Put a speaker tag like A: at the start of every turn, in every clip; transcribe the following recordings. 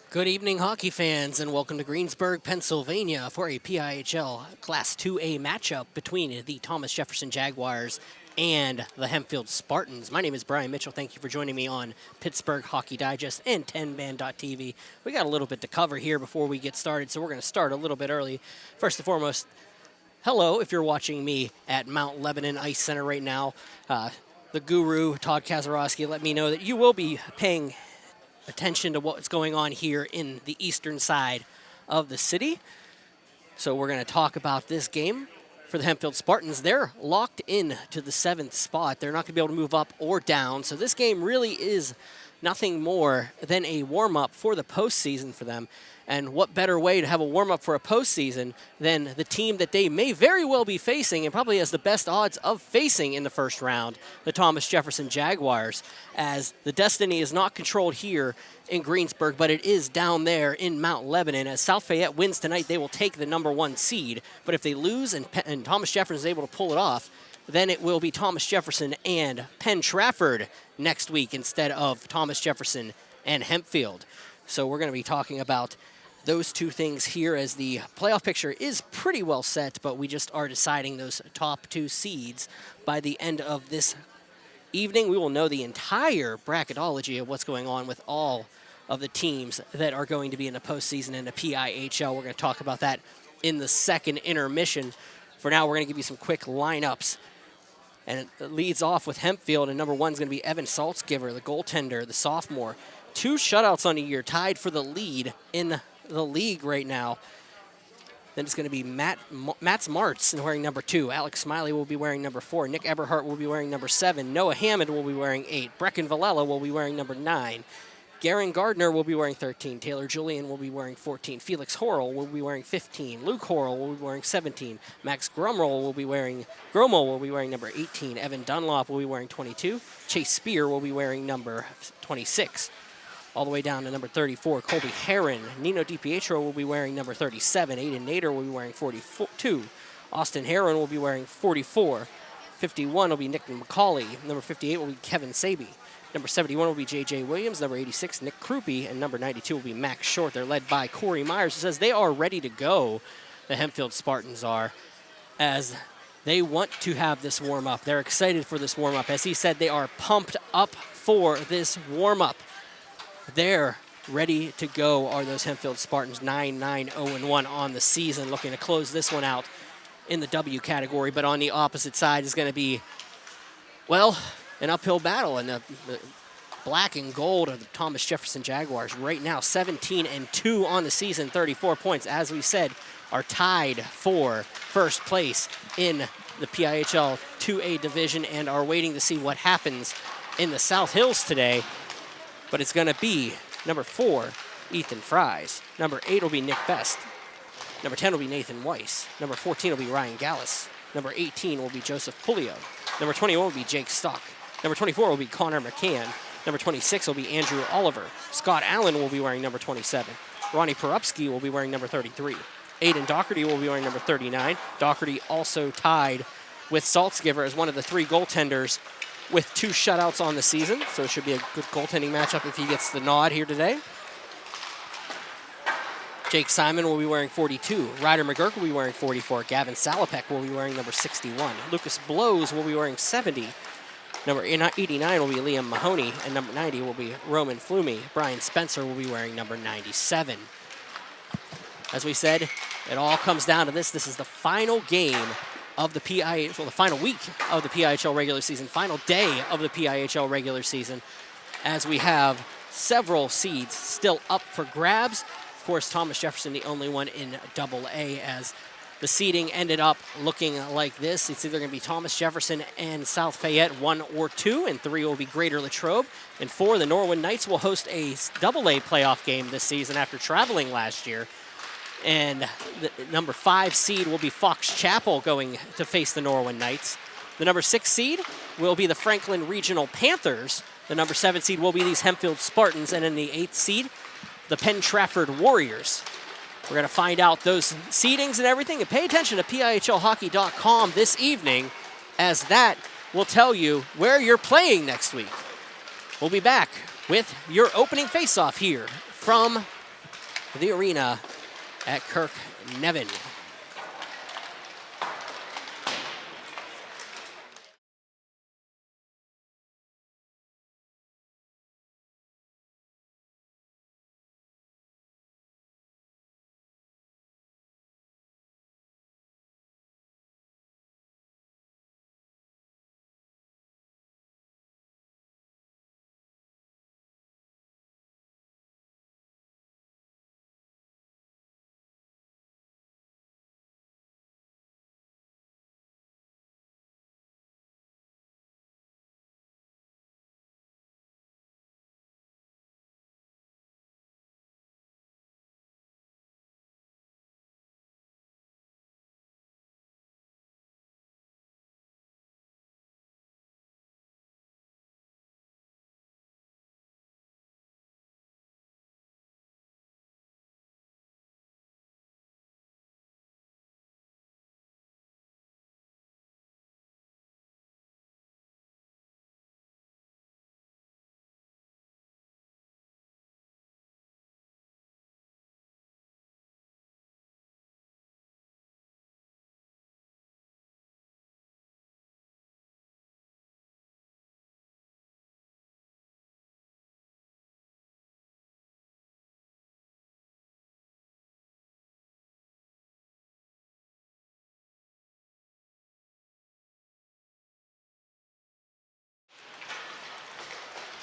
A: Good evening, hockey fans, and welcome to Greensburg, Pennsylvania for a PIHL Class 2A matchup between the Thomas Jefferson Jaguars and the Hempfield Spartans. My name is Brian Mitchell. Thank you for joining me on Pittsburgh Hockey Digest and 10man.tv. We got a little bit to cover here before we get started, so we're going to start a little bit early. First and foremost, hello if you're watching me at Mount Lebanon Ice Center right now. The guru, Todd Kazarowski, let me know that you will be paying attention to what's going on here in the eastern side of the city. So we're going to talk about this game for the Hempfield Spartans. They're locked in to the 7th spot. They're not going to be able to move up or down. So this game really is nothing more than a warm-up for the postseason for them. And what better way to have a warm-up for a postseason than the team that they may very well be facing and probably has the best odds of facing in the first round, the Thomas Jefferson Jaguars, as the destiny is not controlled here in Greensburg, but it is down there in Mount Lebanon. As South Fayette wins tonight, they will take the #1 seed. But if they lose and Thomas Jefferson is able to pull it off, then it will be Thomas Jefferson and Penn Trafford next week instead of Thomas Jefferson and Hempfield. So we're going to be talking about those two things here as the playoff picture is pretty well set, but we just are deciding those top 2 seeds by the end of this evening. We will know the entire bracketology of what's going on with all of the teams that are going to be in the postseason in the PIHL. We're going to talk about that in the second intermission. For now, we're going to give you some quick lineups. And it leads off with Hempfield, and #1 is going to be Evan Saltzgiver, the goaltender, the sophomore. 2 shutouts on the year, tied for the lead in the league right now. Then it's going to be Mats Martz wearing #2. Alex Smiley will be wearing #4. Nick Eberhardt will be wearing #7. Noah Hammond will be wearing 8. Brecken Valella will be wearing #9. Garen Gardner will be wearing 13. Taylor Julian will be wearing 14. Felix Horrell will be wearing 15. Luke Horrell will be wearing 17. Max Gromo will be wearing #18. Evan Dunlop will be wearing 22. Chase Spear will be wearing #26. All the way down to #34, Colby Heron. Nino DiPietro will be wearing #37. Aiden Nader will be wearing 42. Austin Heron will be wearing 44. 51 will be Nick McCauley. #58 will be Kevin Saby. #71 will be J.J. Williams. #86, Nick Krupe. And #92 will be Max Short. They're led by Corey Myers, who says they are ready to go. The Hempfield Spartans are, as they want to have this warm-up. They're excited for this warm-up. As he said, they are pumped up for this warm-up. They're ready to go, are those Hempfield Spartans. 9-9-0-1 on the season, looking to close this one out in the W category. But on the opposite side is going to be, well, an uphill battle. And the black and gold of the Thomas Jefferson Jaguars right now, 17-2 on the season, 34 points. As we said, are tied for first place in the PIHL 2A division and are waiting to see what happens in the South Hills today. But it's going to be #4, Ethan Fries. #8 will be Nick Best. #10 will be Nathan Weiss. #14 will be Ryan Gallus. #18 will be Joseph Pulio. #21 will be Jake Stock. #24 will be Connor McCann. #26 will be Andrew Oliver. Scott Allen will be wearing #27. Ronnie Perupski will be wearing #33. Aiden Doherty will be wearing #39. Doherty also tied with Saltzgiver as one of the 3 goaltenders with 2 shutouts on the season, so it should be a good goaltending matchup if he gets the nod here today. Jake Simon will be wearing 42. Ryder McGurk will be wearing 44. Gavin Salopek will be wearing #61. Lucas Blows will be wearing 70. #89 will be Liam Mahoney, and #90 will be Roman Flumey. Brian Spencer will be wearing #97. As we said, it all comes down to this. This is the final game of the PIHL, the final week of the PIHL regular season, final day of the PIHL regular season, as we have several seeds still up for grabs. Of course, Thomas Jefferson, the only one in AA, as the seeding ended up looking like this. It's either going to be Thomas Jefferson and South Fayette, 1 or 2, and 3 will be Greater Latrobe. And 4, the Norwin Knights will host a AA playoff game this season after traveling last year. And the #5 seed will be Fox Chapel going to face the Norwin Knights. The #6 seed will be the Franklin Regional Panthers. The #7 seed will be these Hempfield Spartans. And in the 8th seed, the Penn Trafford Warriors. We're going to find out those seedings and everything. And pay attention to PIHLhockey.com this evening, as that will tell you where you're playing next week. We'll be back with your opening face-off here from the arena at Kirk Nevin.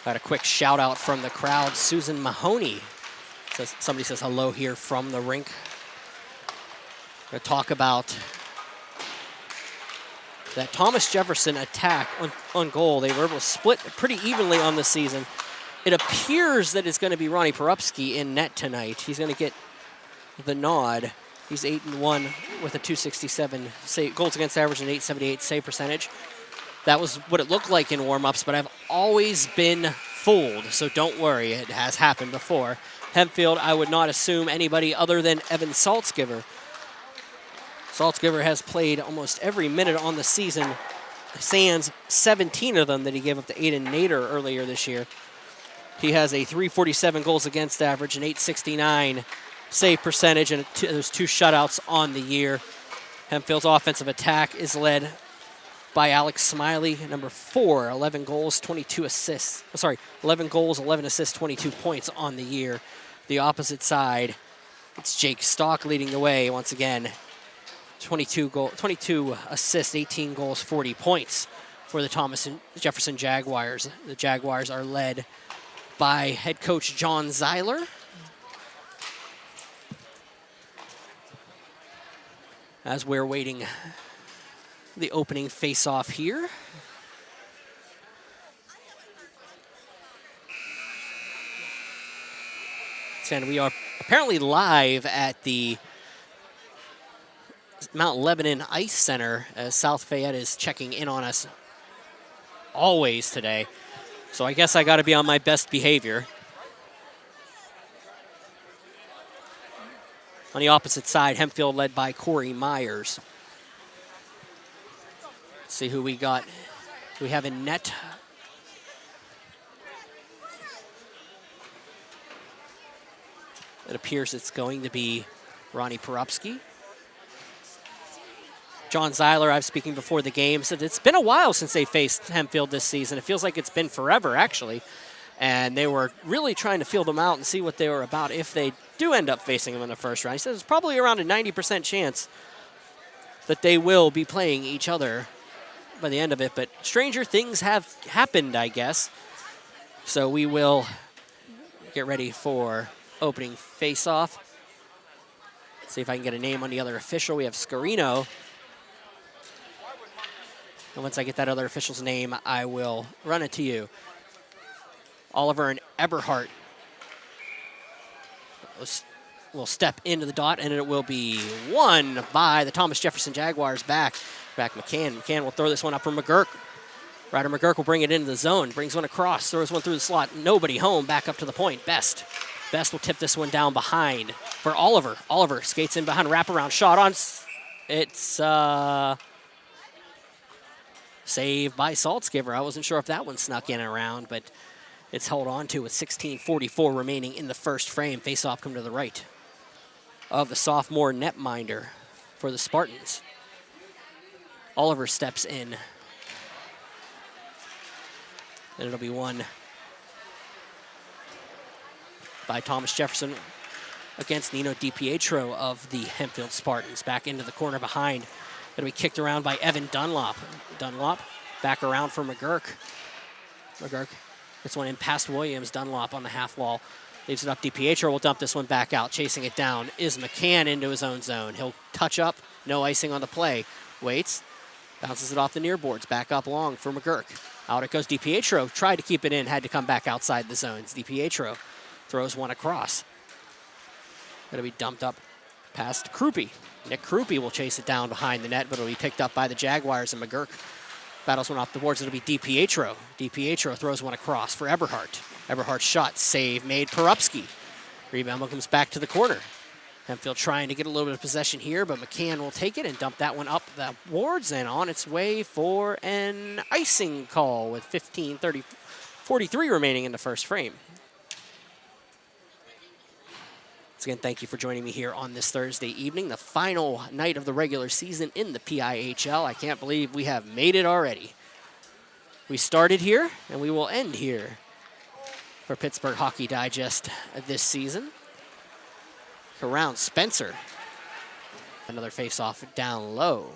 A: Got a quick shout out from the crowd. Susan Mahoney says, somebody says hello here from the rink. We're gonna talk about that Thomas Jefferson attack on goal. They were able to split pretty evenly on the season. It appears that it's going to be Ronnie Porupski in net tonight. He's going to get the nod. He's 8-1 with a 267 goals against average and 878 save percentage. That was what it looked like in warm-ups, but I've always been fooled, so don't worry, it has happened before. Hempfield, I would not assume anybody other than Evan Saltzgiver. Saltzgiver has played almost every minute on the season, sans 17 of them that he gave up to Aiden Nader earlier this year. He has a 347 goals against average, an 869 save percentage, and there's 2 shutouts on the year. Hempfield's offensive attack is led by Alex Smiley, number 4, 11 goals, 22 assists. 11 goals, 11 assists, 22 points on the year. The opposite side, it's Jake Stock leading the way once again. 22 assists, 18 goals, 40 points for the Thomas and Jefferson Jaguars. The Jaguars are led by head coach John Zeiler. As we're waiting the opening face-off here. And we are apparently live at the Mount Lebanon Ice Center as South Fayette is checking in on us always today. So I guess I got to be on my best behavior. On the opposite side, Hempfield led by Corey Myers. Let's see who we got. We have in net. It appears it's going to be Ronnie Porupski. John Zeiler, I was speaking before the game, said it's been a while since they faced Hempfield this season. It feels like it's been forever, actually. And they were really trying to feel them out and see what they were about if they do end up facing them in the first round. He says it's probably around a 90% chance that they will be playing each other by the end of it. But stranger things have happened, I guess. So we will get ready for opening face-off. See if I can get a name on the other official. We have Scarino. And once I get that other official's name, I will run it to you. Oliver and Eberhardt will step into the dot, and it will be won by the Thomas Jefferson Jaguars back McCann. McCann will throw this one up for McGurk. Ryder McGurk will bring it into the zone, brings one across, throws one through the slot. Nobody home, back up to the point. Best will tip this one down behind for Oliver. Oliver skates in behind, wraparound shot on. It's saved by Saltzgiver. I wasn't sure if that one snuck in and around, but it's held on to with 16:44 remaining in the first frame. Face-off come to the right. of the sophomore netminder for the Spartans. Oliver steps in. And it'll be won by Thomas Jefferson against Nino DiPietro of the Hempfield Spartans. Back into the corner behind. It'll be kicked around by Evan Dunlop. Dunlop back around for McGurk. McGurk, this one in past Williams. Dunlop on the half wall. Leaves it up. DiPietro will dump this one back out. Chasing it down is McCann into his own zone. He'll touch up. No icing on the play. Waits. Bounces it off the near boards. Back up long for McGurk. Out it goes. DiPietro tried to keep it in. Had to come back outside the zones. DiPietro throws one across. It'll be dumped up past Krupe. Nick Krupe will chase it down behind the net, but it'll be picked up by the Jaguars, and McGurk battles one off the boards. It'll be DiPietro. DiPietro throws one across for Eberhardt. Eberhardt's shot, save made. Perupski. Rebound comes back to the corner. Hempfield trying to get a little bit of possession here, but McCann will take it and dump that one up the boards and on its way for an icing call with 43 remaining in the first frame. Once again, thank you for joining me here on this Thursday evening, the final night of the regular season in the PIHL. I can't believe we have made it already. We started here, and we will end here for Pittsburgh Hockey Digest this season. Around Spencer. Another face-off down low.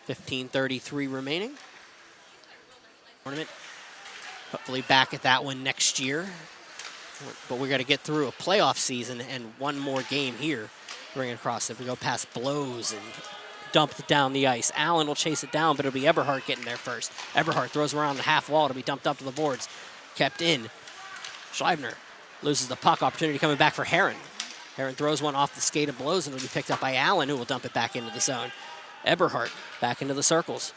A: .15:33 remaining. Tournament. Hopefully back at that one next year. But we're going to get through a playoff season and one more game here. Bring it across. If we go past blows and dump it down the ice. Allen will chase it down, but it'll be Eberhardt getting there first. Eberhardt throws around the half wall. It'll be dumped up to the boards. Kept in. Schleibner loses the puck. Opportunity coming back for Heron. Heron throws one off the skate of blows, and it'll be picked up by Allen, who will dump it back into the zone. Eberhardt back into the circles.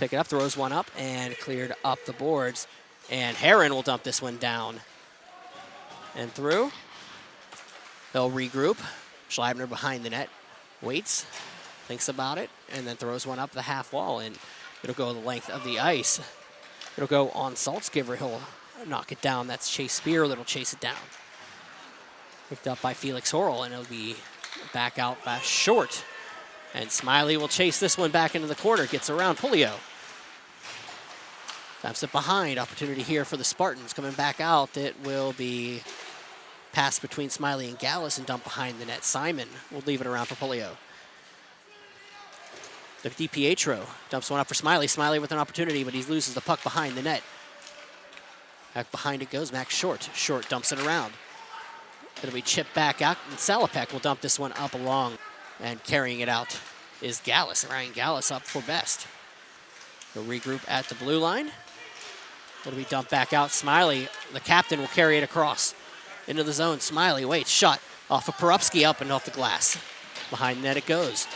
A: Pick it up, throws one up, and cleared up the boards. And Heron will dump this one down and through. They'll regroup. Schleibner behind the net. Waits, thinks about it, and then throws one up the half wall, and it'll go the length of the ice. It'll go on Saltzgiver. He'll knock it down. That's Chase Spear that'll chase it down. Picked up by Felix Horrell, and it'll be back out by short. And Smiley will chase this one back into the corner. Gets around Pulio. Taps it behind. Opportunity here for the Spartans. Coming back out, it will be passed between Smiley and Gallus and dumped behind the net. Simon will leave it around for Pulio. The DiPietro dumps one up for Smiley. Smiley with an opportunity, but he loses the puck behind the net. Back behind it goes Max Short. Short dumps it around. It'll be chipped back out, and Salopek will dump this one up along. And carrying it out is Gallus. Ryan Gallus up for best. He'll regroup at the blue line. It'll be dumped back out. Smiley, the captain, will carry it across into the zone. Smiley waits. Shot off of Perupski up and off the glass. Behind the net it goes.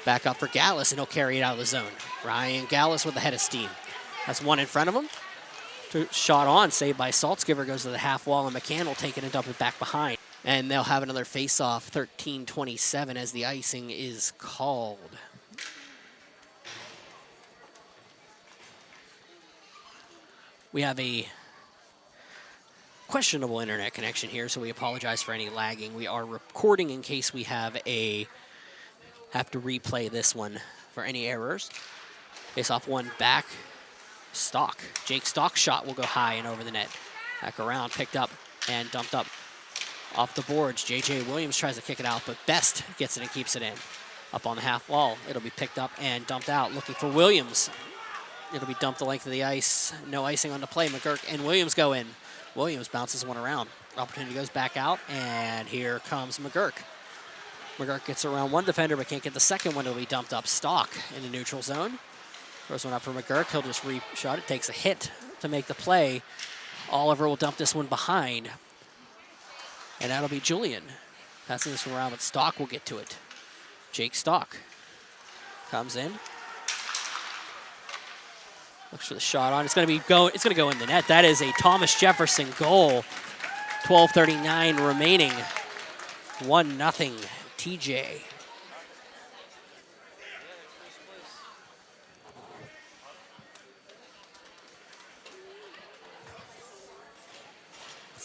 A: Back up for Gallus, and he'll carry it out of the zone. Ryan Gallus with the head of steam. That's one in front of him. Shot on, saved by Saltzgiver, goes to the half wall, and McCann will take it and dump it back behind. And they'll have another face-off, 13:27, as the icing is called. We have a questionable internet connection here, so we apologize for any lagging. We are recording in case we have to replay this one for any errors. Face off one back. Stock. Jake Stock's shot will go high and over the net. Back around, picked up and dumped up off the boards. J.J. Williams tries to kick it out, but Best gets it and keeps it in. Up on the half wall. It'll be picked up and dumped out. Looking for Williams. It'll be dumped the length of the ice. No icing on the play. McGurk and Williams go in. Williams bounces one around. Opportunity goes back out, and here comes McGurk. McGurk gets around one defender, but can't get the second one. It'll be dumped up. Stock in the neutral zone. Throws one up for McGurk. He'll just re-shot it. Takes a hit to make the play. Oliver will dump this one behind. And that'll be Julian. Passing this one around, but Stock will get to it. Jake Stock comes in. Looks for the shot on. It's going to go in the net. That is a Thomas Jefferson goal. 12:39 remaining. 1-0 TJ.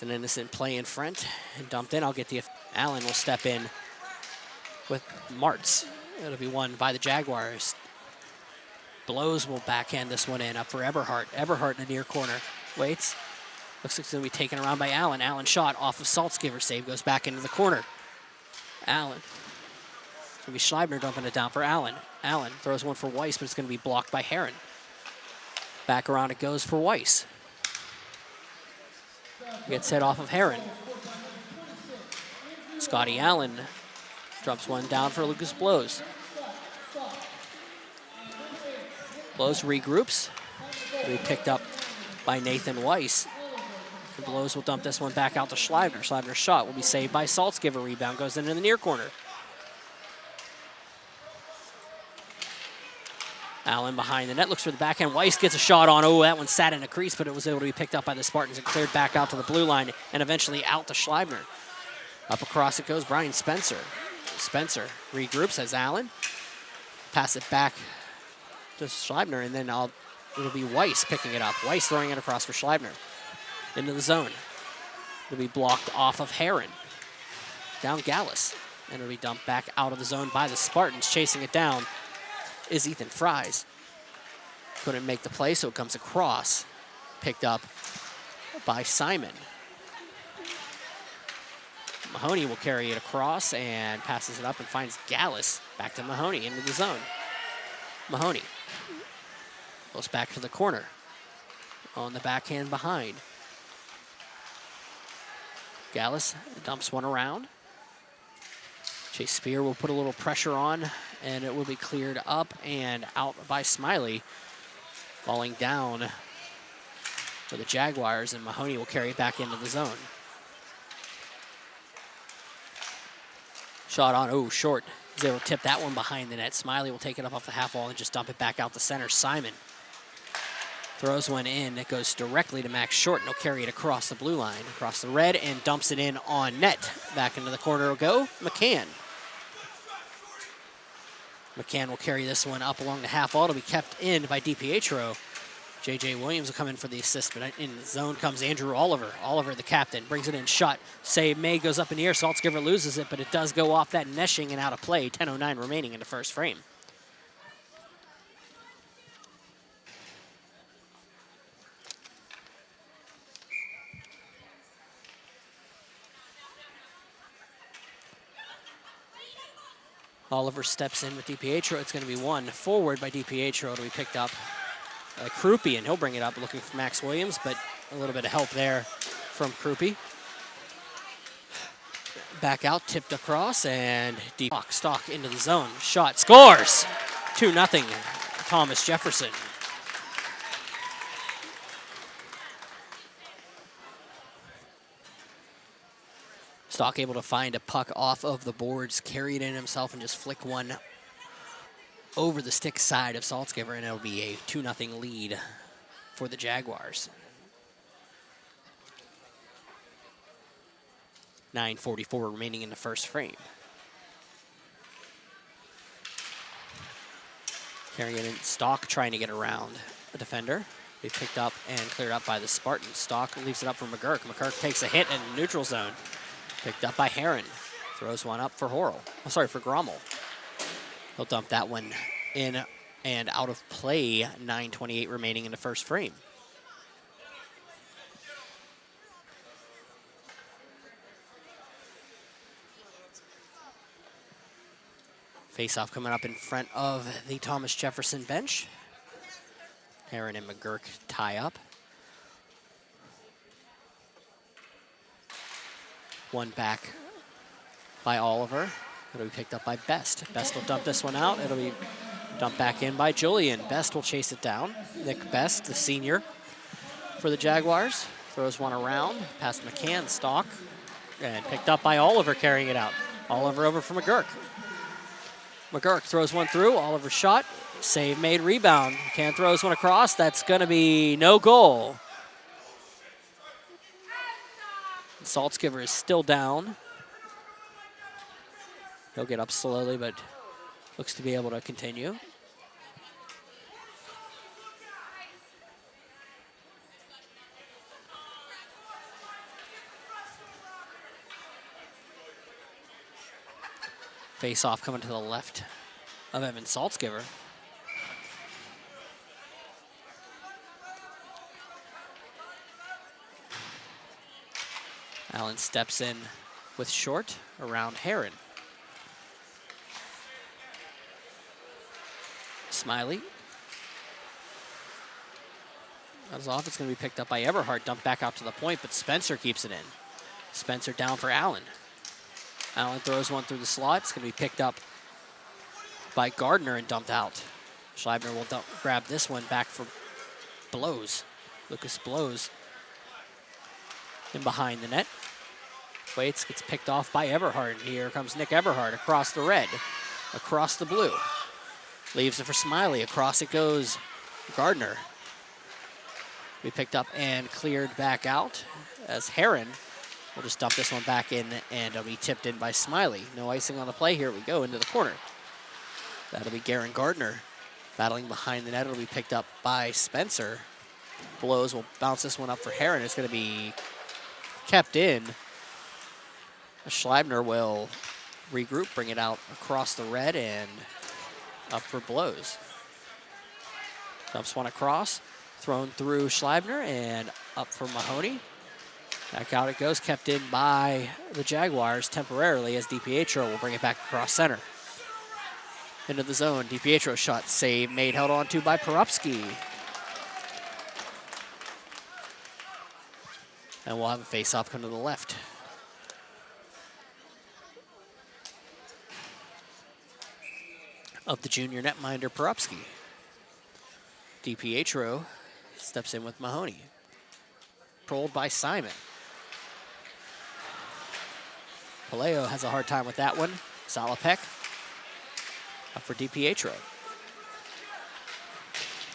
A: It's an innocent play in front and dumped in. I'll get the Allen will step in with Martz. It'll be won by the Jaguars. Blows will backhand this one in, up for Eberhardt. Eberhardt in the near corner. Waits. Looks like it's going to be taken around by Allen. Allen shot off of Saltzgiver. Save goes back into the corner. Allen. It's going to be Schleibner dumping it down for Allen. Allen throws one for Weiss, but it's going to be blocked by Herron. Back around it goes for Weiss. Gets hit off of Herron. Scotty Allen drops one down for Lucas Blows. Blows regroups. Will be picked up by Nathan Weiss. And Blows will dump this one back out to Schleibner. Schleibner's shot will be saved by Saltzgiver. Rebound goes into the near corner. Allen behind the net, looks for the backhand. Weiss gets a shot on. Oh, that one sat in a crease, but it was able to be picked up by the Spartans and cleared back out to the blue line and eventually out to Schleibner. Up across it goes Brian Spencer. Spencer regroups as Allen. Pass it back to Schleibner, and then it'll be Weiss picking it up. Weiss throwing it across for Schleibner. Into the zone. It'll be blocked off of Herron. Down Gallus. And it'll be dumped back out of the zone by the Spartans. Chasing it down is Ethan Fries. Couldn't make the play, so it comes across. Picked up by Simon. Mahoney will carry it across and passes it up and finds Gallus. Back to Mahoney into the zone. Mahoney goes back to the corner. On the backhand behind. Gallus dumps one around. Chase Spear will put a little pressure on, and it will be cleared up and out by Smiley. Falling down for the Jaguars, and Mahoney will carry it back into the zone. Shot on, short. He's able to tip that one behind the net. Smiley will take it up off the half wall and just dump it back out the center. Simon throws one in. It goes directly to Max Short, and he'll carry it across the blue line, across the red, and dumps it in on net. Back into the corner will go McCann. McCann will carry this one up along the half wall. It'll be kept in by DiPietro. J.J. Williams will come in for the assist, but in the zone comes Andrew Oliver. Oliver, the captain, brings it in, shot. Save made, goes up in the air. Saltzgiver loses it, but it does go off that neshing and out of play. 10:09 remaining in the first frame. Oliver steps in with DiPietro. It's going to be one forward by DiPietro. It'll be picked up by Krupe, and he'll bring it up looking for Max Williams, but a little bit of help there from Krupe. Back out, tipped across, and deep stock into the zone. Shot, scores! 2-0, Thomas Jefferson. Stock able to find a puck off of the boards, carry it in himself, and just flick one over the stick side of Saltzgiver, and it'll be a 2-0 lead for the Jaguars. 9:44 remaining in the first frame. Carrying it in, Stock trying to get around a defender. Be picked up and cleared up by the Spartans. Stock leaves it up for McGurk. McGurk takes a hit in the neutral zone. Picked up by Herron. Throws one up for for Grommel. He'll dump that one in and out of play. 9:28 remaining in the first frame. Face-off coming up in front of the Thomas Jefferson bench. Herron and McGurk tie up. One back by Oliver. It'll be picked up by Best. Best will dump this one out. It'll be dumped back in by Julian. Best will chase it down. Nick Best, the senior for the Jaguars, throws one around past McCann. Stock, and picked up by Oliver carrying it out. Oliver over for McGurk. McGurk throws one through. Oliver shot. Save made, rebound. McCann throws one across. That's going to be no goal. Saltzgiver is still down. He'll get up slowly, but looks to be able to continue. Face off coming to the left of Evan Saltzgiver. Allen steps in with short around Heron. Smiley. Goes off. It's going to be picked up by Eberhardt. Dumped back out to the point, but Spencer keeps it in. Spencer down for Allen. Allen throws one through the slot. It's going to be picked up by Gardner and dumped out. Schleibner will grab this one back for Blows. Lucas Blows in behind the net. Waits, gets picked off by Eberhardt. Here comes Nick Eberhardt across the red, across the blue. Leaves it for Smiley. Across it goes Gardner. We picked up and cleared back out as Heron will just dump this one back in, and it'll be tipped in by Smiley. No icing on the play. Here we go into the corner. That'll be Garen Gardner battling behind the net. It'll be picked up by Spencer. Blows will bounce this one up for Heron. It's going to be kept in. Schleibner will regroup, bring it out across the red and up for Blows. Dumps one across, thrown through Schleibner and up for Mahoney. Back out it goes, kept in by the Jaguars temporarily as DiPietro will bring it back across center. Into the zone, DiPietro shot, save made, held on to by Porupski. And we'll have a face-off come to the left. Of the junior netminder Porupski. DiPietro steps in with Mahoney. Controlled by Simon. Paleo has a hard time with that one. Salopek up for DiPietro.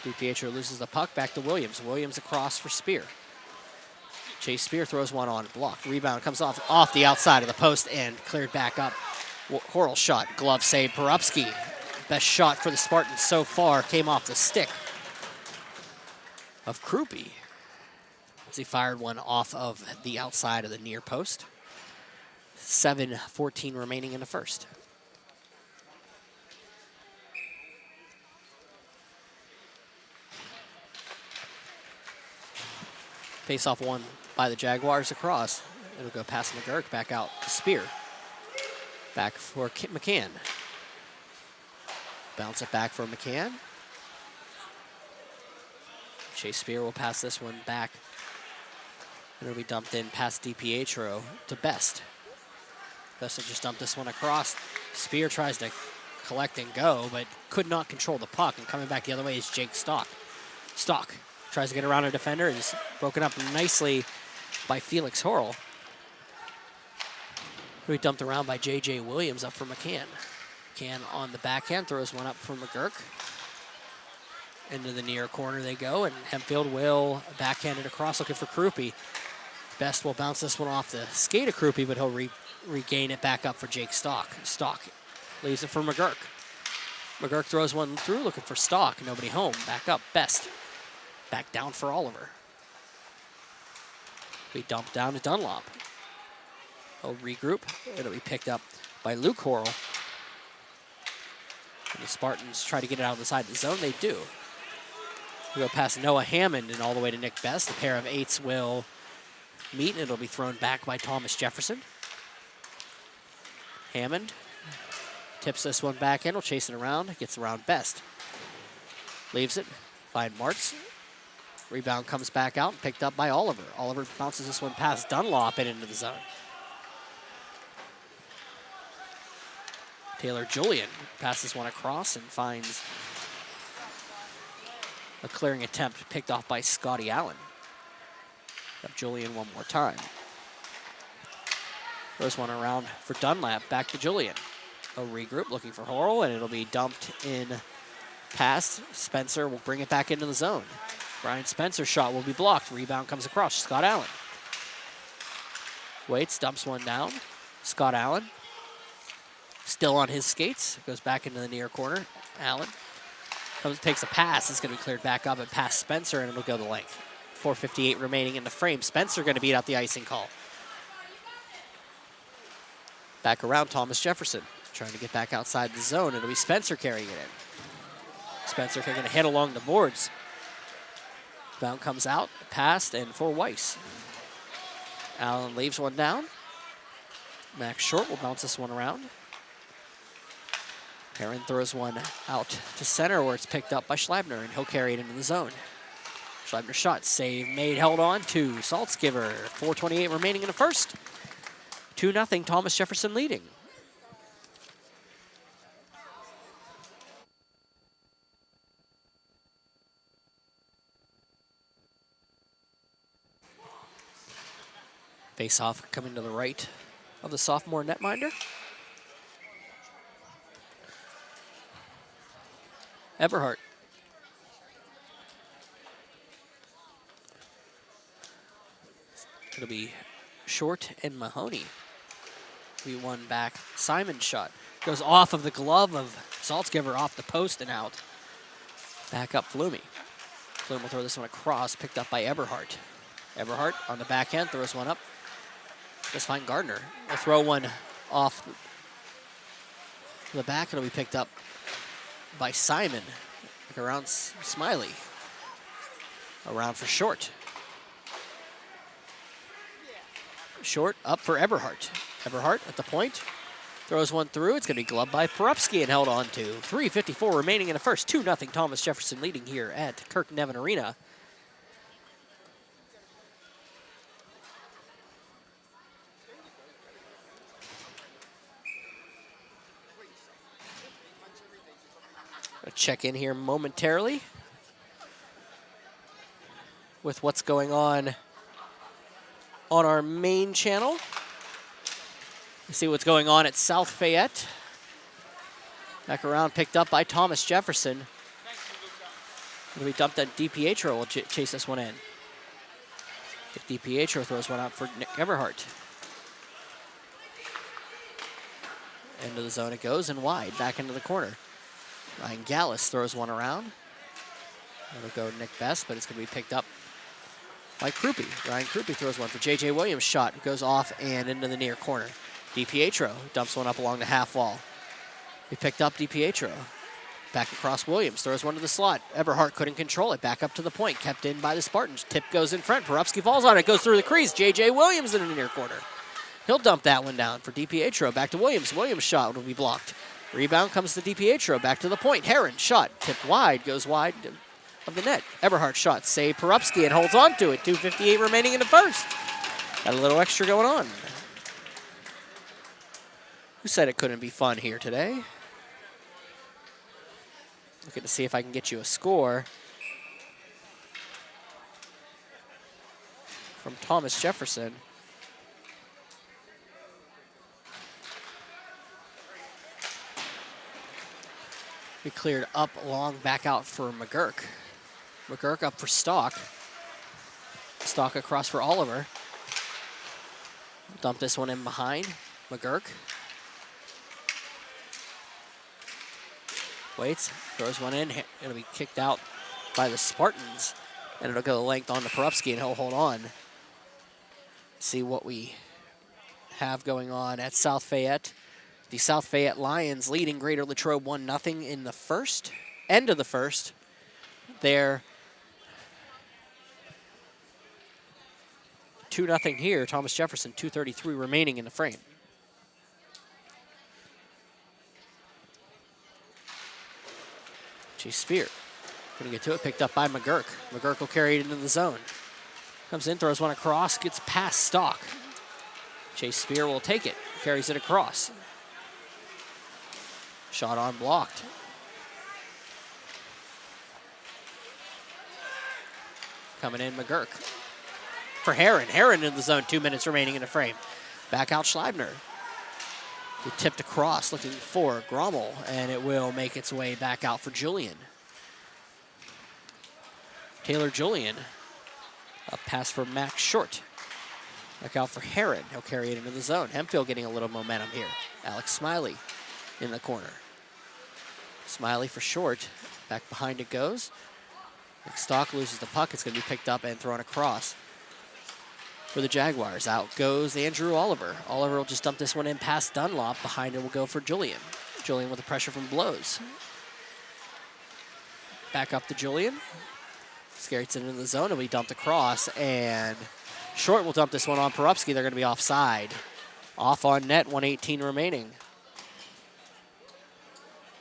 A: DiPietro loses the puck, back to Williams. Williams across for Spear. Chase Spear throws one on, blocked. Rebound comes off the outside of the post and cleared back up. Horrell shot, glove save, Porupski. Best shot for the Spartans so far came off the stick of Krupe as he fired one off of the outside of the near post. 7:14 remaining in the first. Face-off one by the Jaguars across. It'll go past McGurk, back out to Spear. Back for McCann. Bounce it back for McCann. Chase Spear will pass this one back. It'll be dumped in past DiPietro to Best. Best will just dump this one across. Spear tries to collect and go, but could not control the puck. And coming back the other way is Jake Stock. Stock tries to get around a defender and is broken up nicely by Felix Horrell. Who he dumped around by J.J. Williams up for McCann. McCann on the backhand, throws one up for McGurk. Into the near corner they go, and Hempfield will backhand it across, looking for Krupe. Best will bounce this one off the skate of Krupe, but he'll regain it back up for Jake Stock. Stock leaves it for McGurk. McGurk throws one through, looking for Stock. Nobody home. Back up. Best. Back down for Oliver. Be dumped down to Dunlop. He'll regroup. It'll be picked up by Luke Horrell. And the Spartans try to get it out of the side of the zone. They do. We go past Noah Hammond and all the way to Nick Best. The pair of eights will meet, and it'll be thrown back by Thomas Jefferson. Hammond tips this one back in. Will chase it around. Gets around Best. Leaves it. Find Martz. Rebound comes back out and picked up by Oliver. Oliver bounces this one past Dunlop and into the zone. Taylor Julian passes one across and finds a clearing attempt picked off by Scotty Allen. Got Julian one more time. Throws one around for Dunlap, back to Julian. A regroup looking for Horrell, and it'll be dumped in past. Spencer will bring it back into the zone. Brian Spencer's shot will be blocked. Rebound comes across. Scott Allen. Waits, dumps one down. Scott Allen. Still on his skates. Goes back into the near corner. Allen takes a pass. It's going to be cleared back up and past Spencer, and it'll go the length. 4:58 remaining in the frame. Spencer going to beat out the icing call. Back around Thomas Jefferson. Trying to get back outside the zone. It'll be Spencer carrying it in. Spencer going to hit along the boards. Bound comes out, passed, and for Weiss. Allen leaves one down. Max Short will bounce this one around. Perrin throws one out to center where it's picked up by Schleibner, and he'll carry it into the zone. Schleibner shot, save made, held on to Saltzgiver. 4:28 remaining in the first. 2-0, Thomas Jefferson leading. Face-off coming to the right of the sophomore netminder. Eberhardt. It'll be Short and Mahoney. We won back. Simon's shot goes off of the glove of Saltzgiver, off the post and out. Back up Flume. Flume will throw this one across, picked up by Eberhardt. Eberhardt on the backhand throws one up. Just find Gardner. Will throw one off the back. It'll be picked up by Simon. Like around Smiley. Around for Short. Short up for Eberhardt. Eberhardt at the point. Throws one through. It's going to be gloved by Porupski and held on to. 3:54 remaining in the first. 2-0 Thomas Jefferson leading here at Kirk Nevin Arena. I'll check in here momentarily with what's going on our main channel. See what's going on at South Fayette. Back around, picked up by Thomas Jefferson. It'll be dumped at DiPietro. Will chase this one in. If DiPietro throws one out for Nick Eberhardt. Into the zone it goes and wide, back into the corner. Ryan Gallus throws one around. It'll go Nick Best, but it's going to be picked up by Krupe. Ryan Krupe throws one for J.J. Williams. Shot goes off and into the near corner. DiPietro dumps one up along the half wall. He picked up DiPietro. Back across Williams. Throws one to the slot. Eberhardt couldn't control it. Back up to the point. Kept in by the Spartans. Tip goes in front. Porupski falls on it. Goes through the crease. J.J. Williams in the near corner. He'll dump that one down for DiPietro. Back to Williams. Williams' shot will be blocked. Rebound comes to DiPietro. Back to the point. Heron shot. Tipped wide. Goes wide of the net. Eberhardt shot. Save Porupski and holds on to it. 2:58 remaining in the first. Got a little extra going on. Who said it couldn't be fun here today? Looking to see if I can get you a score from Thomas Jefferson. We cleared up long, back out for McGurk. McGurk up for Stock. Stock across for Oliver. Dump this one in behind. McGurk. Waits, throws one in. It'll be kicked out by the Spartans. And it'll go the length on to Porupski, and he'll hold on. See what we have going on at South Fayette. The South Fayette Lions leading Greater Latrobe 1-0 in the first. End of the first. They're 2-0 here. Thomas Jefferson, 2:33 remaining in the frame. Chase Spear. Gonna get to it, picked up by McGurk. McGurk will carry it into the zone. Comes in, throws one across, gets past Stock. Chase Spear will take it, carries it across. Shot on blocked. Coming in, McGurk. For Heron. Heron in the zone, 2 minutes remaining in the frame. Back out Schleibner. He tipped across, looking for Grommel, and it will make its way back out for Julian. Taylor Julian. A pass for Max Short. Back out for Heron. He'll carry it into the zone. Hempfield getting a little momentum here. Alex Smiley in the corner. Smiley for Short. Back behind it goes. Stock loses the puck. It's going to be picked up and thrown across. for the Jaguars. Out goes Andrew Oliver. Oliver will just dump this one in past Dunlop. Behind it will go for Julian. Julian with the pressure from Blows. Back up to Julian. Skates it into the zone. It'll be dumped across, and Short will dump this one on Porupski. They're going to be offside. Off on net, 1:18 remaining.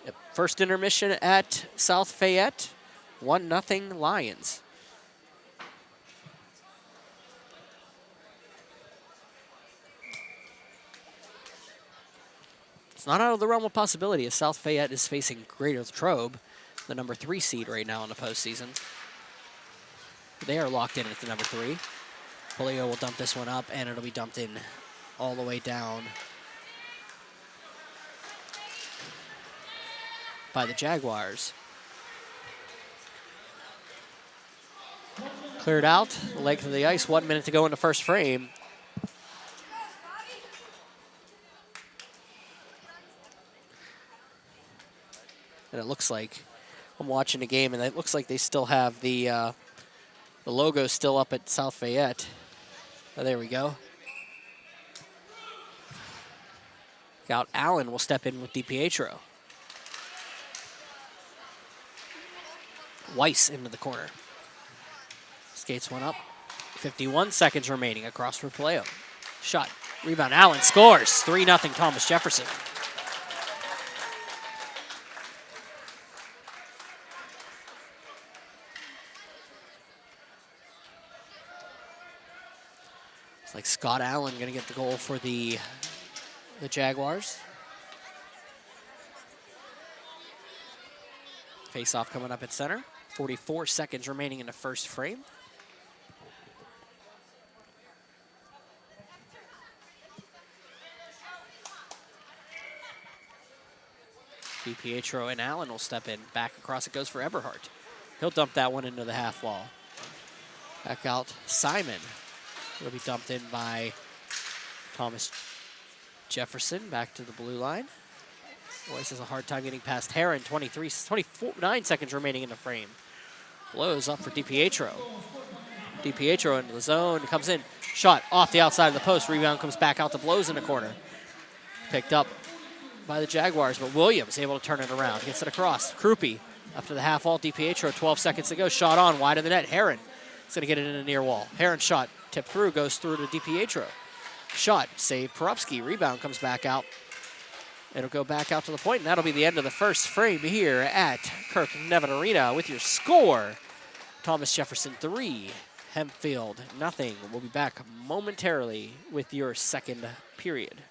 A: Yep. First intermission at South Fayette, 1-0 Lions. It's not out of the realm of possibility as South Fayette is facing Greater Latrobe, the number 3 seed right now in the postseason. They are locked in at the number 3. Polio will dump this one up, and it'll be dumped in all the way down by the Jaguars. Cleared out, the length of the ice, 1 minute to go in the first frame. And it looks like, I'm watching the game, and it looks like they still have the logo still up at South Fayette. Oh, there we go. Out Allen will step in with DiPietro. Weiss into the corner. Skates one up. 51 seconds remaining across for Paleo. Shot. Rebound. Allen scores. 3-0 Thomas Jefferson. It's like Scott Allen going to get the goal for the Jaguars. Face-off coming up at center. 44 seconds remaining in the first frame. DiPietro and Allen will step in. Back across it goes for Eberhardt. He'll dump that one into the half wall. Back out Simon. It'll be dumped in by Thomas Jefferson. Back to the blue line. Boyce has a hard time getting past Heron. 29 seconds remaining in the frame. Blows up for DiPietro. DiPietro into the zone. Comes in. Shot off the outside of the post. Rebound comes back out to Blows in the corner. Picked up by the Jaguars, but Williams able to turn it around. Gets it across. Krupe up to the half wall. DiPietro, 12 seconds to go. Shot on, wide of the net. Heron is going to get it in the near wall. Heron shot, tipped through, goes through to DiPietro. Shot, save Porupski. Rebound comes back out. It'll go back out to the point, and that'll be the end of the first frame here at Kirk Nevin Arena with your score. Thomas Jefferson 3, Hempfield nothing. We'll be back momentarily with your second period.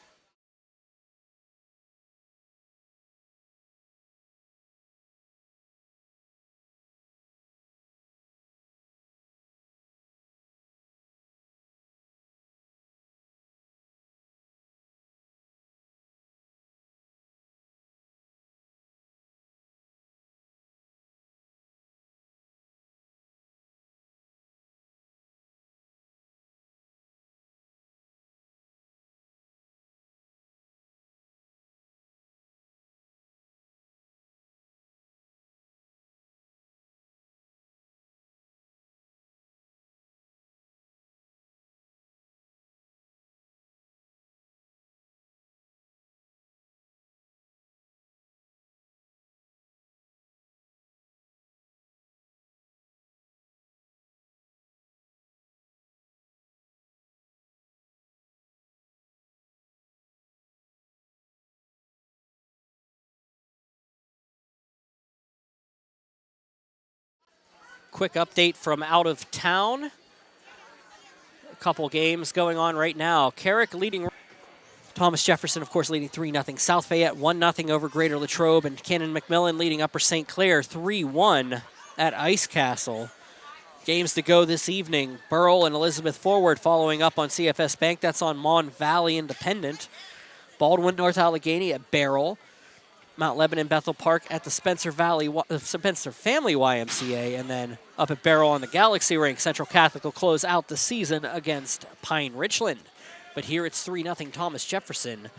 A: Quick update from out of town. A couple games going on right now. Carrick leading. Thomas Jefferson, of course, leading 3-0. South Fayette 1-0 over Greater Latrobe, and Cannon McMillan leading Upper St. Clair 3-1 at Ice Castle. Games to go this evening. Burrell and Elizabeth Forward following up on CFS Bank. That's on Mon Valley Independent. Baldwin North Allegheny at Barrel. Mount Lebanon Bethel Park at the Spencer Family YMCA, and then up at Barrel on the Galaxy Rink. Central Catholic will close out the season against Pine Richland. But here it's 3-0 Thomas Jefferson.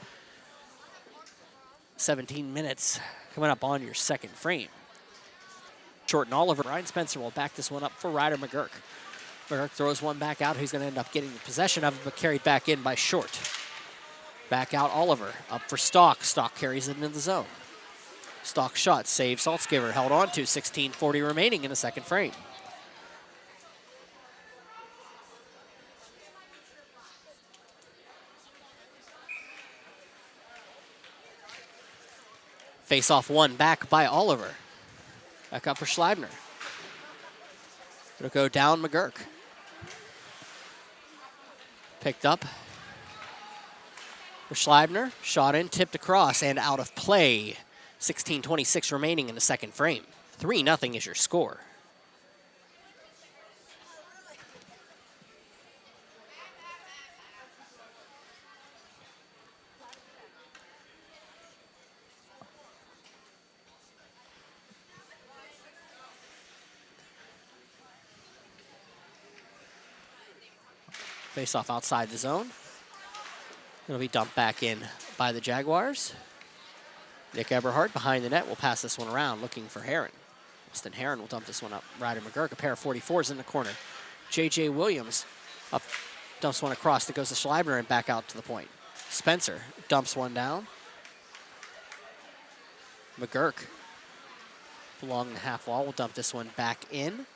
A: 17 minutes coming up on your second frame. Short and Oliver. Ryan Spencer will back this one up for Ryder McGurk. McGurk throws one back out. Who's going to end up getting possession of it, but carried back in by Short. Back out Oliver. Up for Stock. Stock carries it into the zone. Stock shot. Save Saltzgiver. Held on to. 16:40 remaining in the second frame. Face off one back by Oliver. Back up for Schleibner. It'll go down McGurk. Picked up for Schleibner. Shot in, tipped across, and out of play. 16:26 remaining in the second frame. 3-0 is your score. Face off outside the zone. It'll be dumped back in by the Jaguars. Nick Eberhardt behind the net will pass this one around, looking for Heron. Austin Heron will dump this one up. Ryder McGurk, a pair of 44s in the corner. J.J. Williams up, dumps one across. That goes to Schleibner and back out to the point. Spencer dumps one down. McGurk along the half wall will dump this one back in.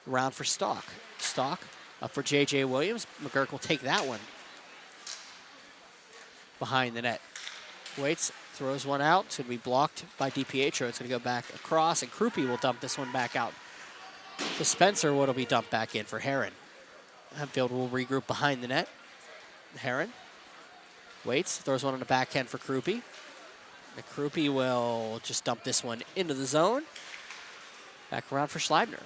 A: Around for Stock. Stock up for J.J. Williams. McGurk will take that one behind the net. Waits, throws one out. It's going to be blocked by DiPietro. It's going to go back across, and Krupe will dump this one back out to Spencer. What'll be dumped back in for Heron. Hempfield will regroup behind the net. Heron waits, throws one on the backhand for Krupe. And Krupe will just dump this one into the zone. Back around for Schleibner.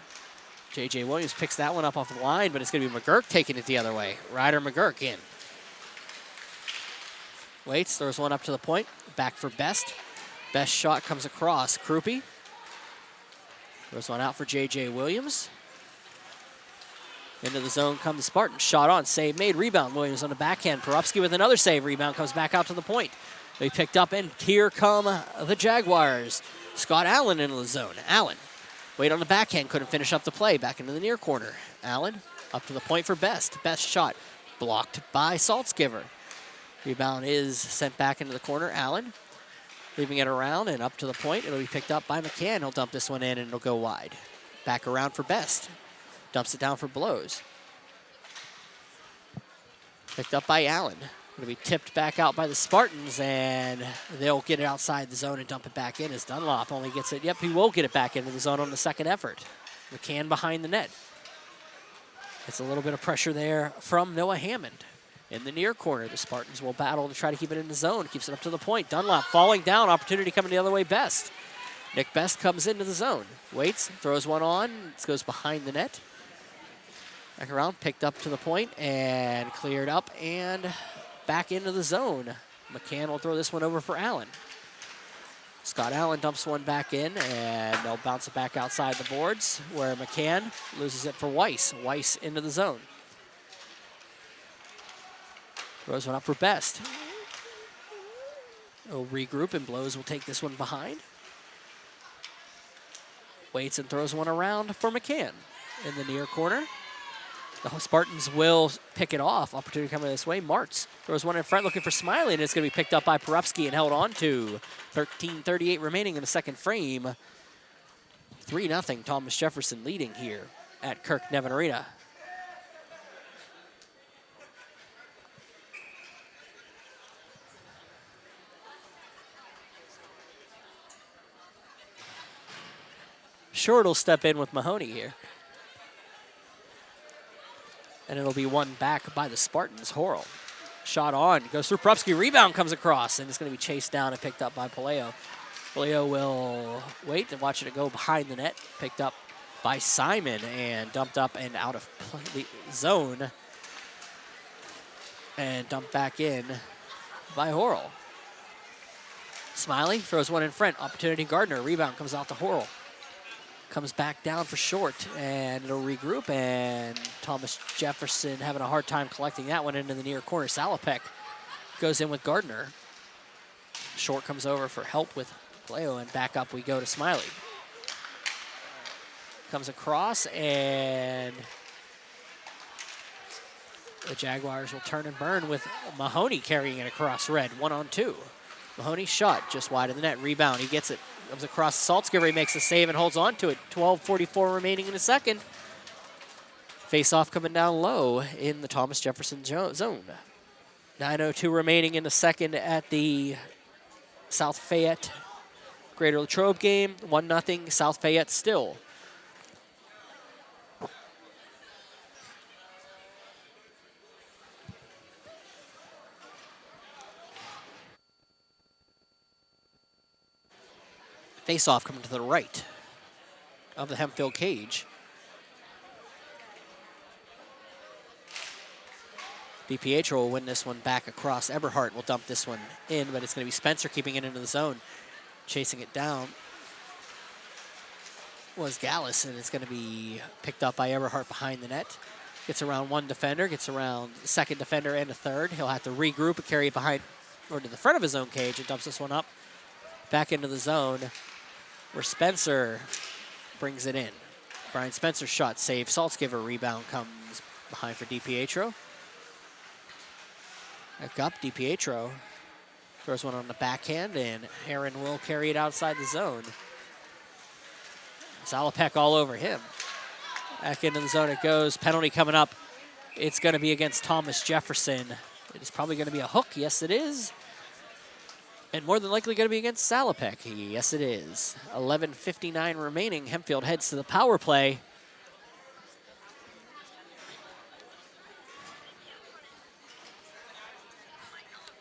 A: J.J. Williams picks that one up off the line, but it's going to be McGurk taking it the other way. Ryder McGurk in. Waits, throws one up to the point. Back for Best. Best shot comes across. Krupe throws one out for J.J. Williams. Into the zone comes the Spartans. Shot on, save made, rebound. Williams on the backhand. Perupski with another save. Rebound comes back out to the point. They picked up, and here come the Jaguars. Scott Allen into the zone. Allen, wait on the backhand, couldn't finish up the play. Back into the near corner. Allen up to the point for Best. Best shot blocked by Saltzgiver. Rebound is sent back into the corner. Allen leaving it around and up to the point. It'll be picked up by McCann. He'll dump this one in, and it'll go wide. Back around for Best. Dumps it down for Blows. Picked up by Allen. It'll be tipped back out by the Spartans, and they'll get it outside the zone and dump it back in as Dunlop only gets it. Yep, he will get it back into the zone on the second effort. McCann behind the net. It's a little bit of pressure there from Noah Hammond. In the near corner, the Spartans will battle to try to keep it in the zone. Keeps it up to the point. Dunlop falling down. Opportunity coming the other way. Best. Nick Best comes into the zone. Waits, throws one on. This goes behind the net. Back around, picked up to the point and cleared up and back into the zone. McCann will throw this one over for Allen. Scott Allen dumps one back in, and they'll bounce it back outside the boards where McCann loses it for Weiss. Weiss into the zone. Throws one up for Best. He'll regroup, and Blows will take this one behind. Waits and throws one around for McCann. In the near corner, the Spartans will pick it off. Opportunity coming this way. Martz throws one in front looking for Smiley, and it's going to be picked up by Perupski and held on to. 13:38 remaining in the second frame. 3-0 Thomas Jefferson leading here at Kirk Nevin Arena. Short will step in with Mahoney here. And it'll be one back by the Spartans. Horrell. Shot on. Goes through Perupski. Rebound comes across. And it's going to be chased down and picked up by Paleo. Paleo will wait and watch it go behind the net. Picked up by Simon and dumped up and out of the zone. And dumped back in by Horrell. Smiley throws one in front. Opportunity Gardner. Rebound comes out to Horrell. Comes back down for Short, and it'll regroup, and Thomas Jefferson having a hard time collecting that one into the near corner. Salopek goes in with Gardner. Short comes over for help with Leo, and back up we go to Smiley. Comes across, and The Jaguars will turn and burn with Mahoney carrying it across red, 1-on-2. Mahoney shot just wide of the net, rebound, he gets it, comes across Saltzgiver, he makes a save and holds on to it. 12:44 remaining in the second. Face-off coming down low in the Thomas Jefferson zone. 9:02 remaining in the second at the South Fayette Greater Latrobe game. 1-0 South Fayette still. Face-off coming to the right of the Hempfield cage. PIHL will win this one back across. Eberhardt will dump this one in, but it's going to be Spencer keeping it into the zone. Chasing it down was Gallus, and it's going to be picked up by Eberhardt behind the net. Gets around one defender, gets around the second defender and a third. He'll have to regroup and carry it behind or to the front of his own cage and dumps this one up back into the zone where Spencer brings it in. Brian Spencer's shot save. Saltzgiver rebound comes behind for DiPietro. Back up, DiPietro throws one on the backhand, and Heron will carry it outside the zone. Salopek all over him. Back into the zone it goes. Penalty coming up. It's going to be against Thomas Jefferson. It is probably going to be a hook. Yes, it is. And more than likely going to be against Salopek. Yes, it is. 11:59 remaining. Hempfield heads to the power play.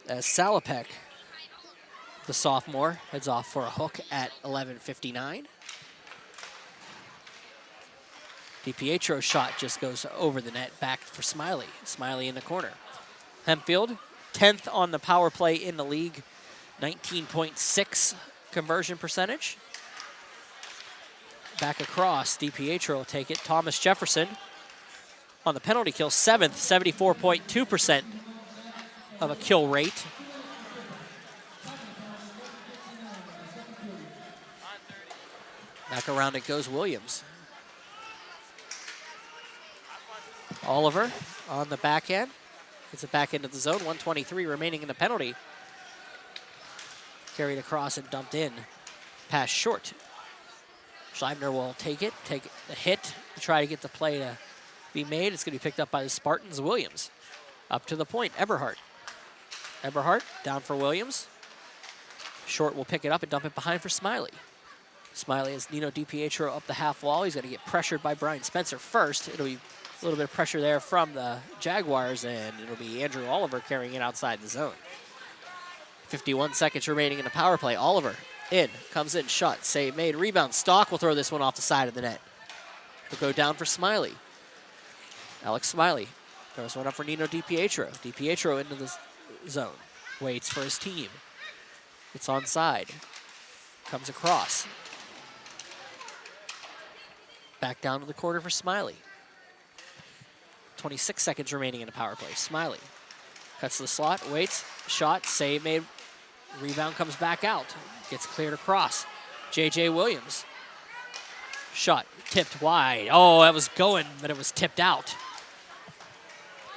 A: As Salopek, the sophomore, heads off for a hook at 11:59. DiPietro's shot just goes over the net, back for Smiley. Smiley in the corner. Hempfield, 10th on the power play in the league, 19.6 conversion percentage. Back across, DiPietro will take it. Thomas Jefferson on the penalty kill, 7th, 74.2% of a kill rate. Back around it goes Williams. Oliver on the backhand. Gets it back into the zone. 1:23 remaining in the penalty. Carried across and dumped in. Pass short. Scheibner will take it, take the hit to try to get the play to be made. It's going to be picked up by the Spartans. Williams up to the point. Eberhardt. Eberhardt down for Williams. Short will pick it up and dump it behind for Smiley. Smiley has Nino DiPietro up the half wall. He's going to get pressured by Brian Spencer first. It'll be a little bit of pressure there from the Jaguars, and it'll be Andrew Oliver carrying it outside the zone. 51 seconds remaining in the power play. Oliver in, comes in, shot, save made, rebound. Stock will throw this one off the side of the net. It'll go down for Smiley. Alex Smiley throws one up for Nino DiPietro. DiPietro into the zone. Waits for his team. It's onside. Comes across. Back down to the corner for Smiley. 26 seconds remaining in the power play. Smiley cuts the slot, waits, shot, save made, rebound comes back out. Gets cleared across. J.J. Williams. Shot tipped wide. Oh, that was going, but it was tipped out.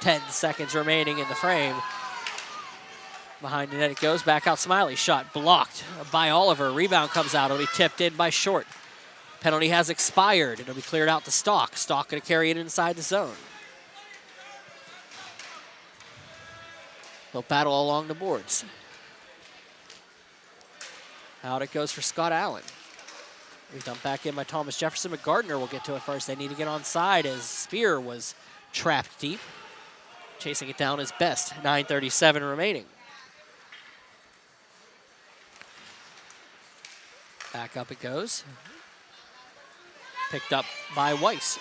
A: 10 seconds remaining in the frame. Behind the net it goes, back out Smiley. Shot blocked by Oliver. Rebound comes out, it'll be tipped in by Short. Penalty has expired. It'll be cleared out to Stock. Stock gonna carry it inside the zone. They'll battle along the boards. Out it goes for Scott Allen. We dump back in by Thomas Jefferson, but Gardner will get to it first. They need to get onside as Spear was trapped deep. Chasing it down is Best. 9:37 remaining. Back up it goes. Picked up by Weiss.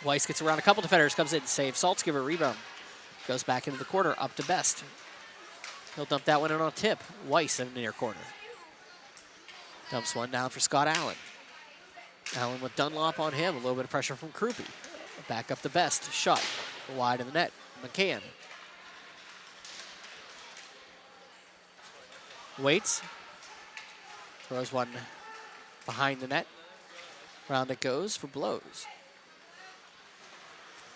A: Weiss gets around a couple defenders, comes in, saves. Saltzgiver rebound. Goes back into the corner, up to Best. He'll dump that one in on a tip. Weiss in the near corner. Dumps one down for Scott Allen. Allen with Dunlop on him. A little bit of pressure from Krupe. Back up to Best. Shot wide of the net. McCann. Waits. Throws one behind the net. Round it goes for blows.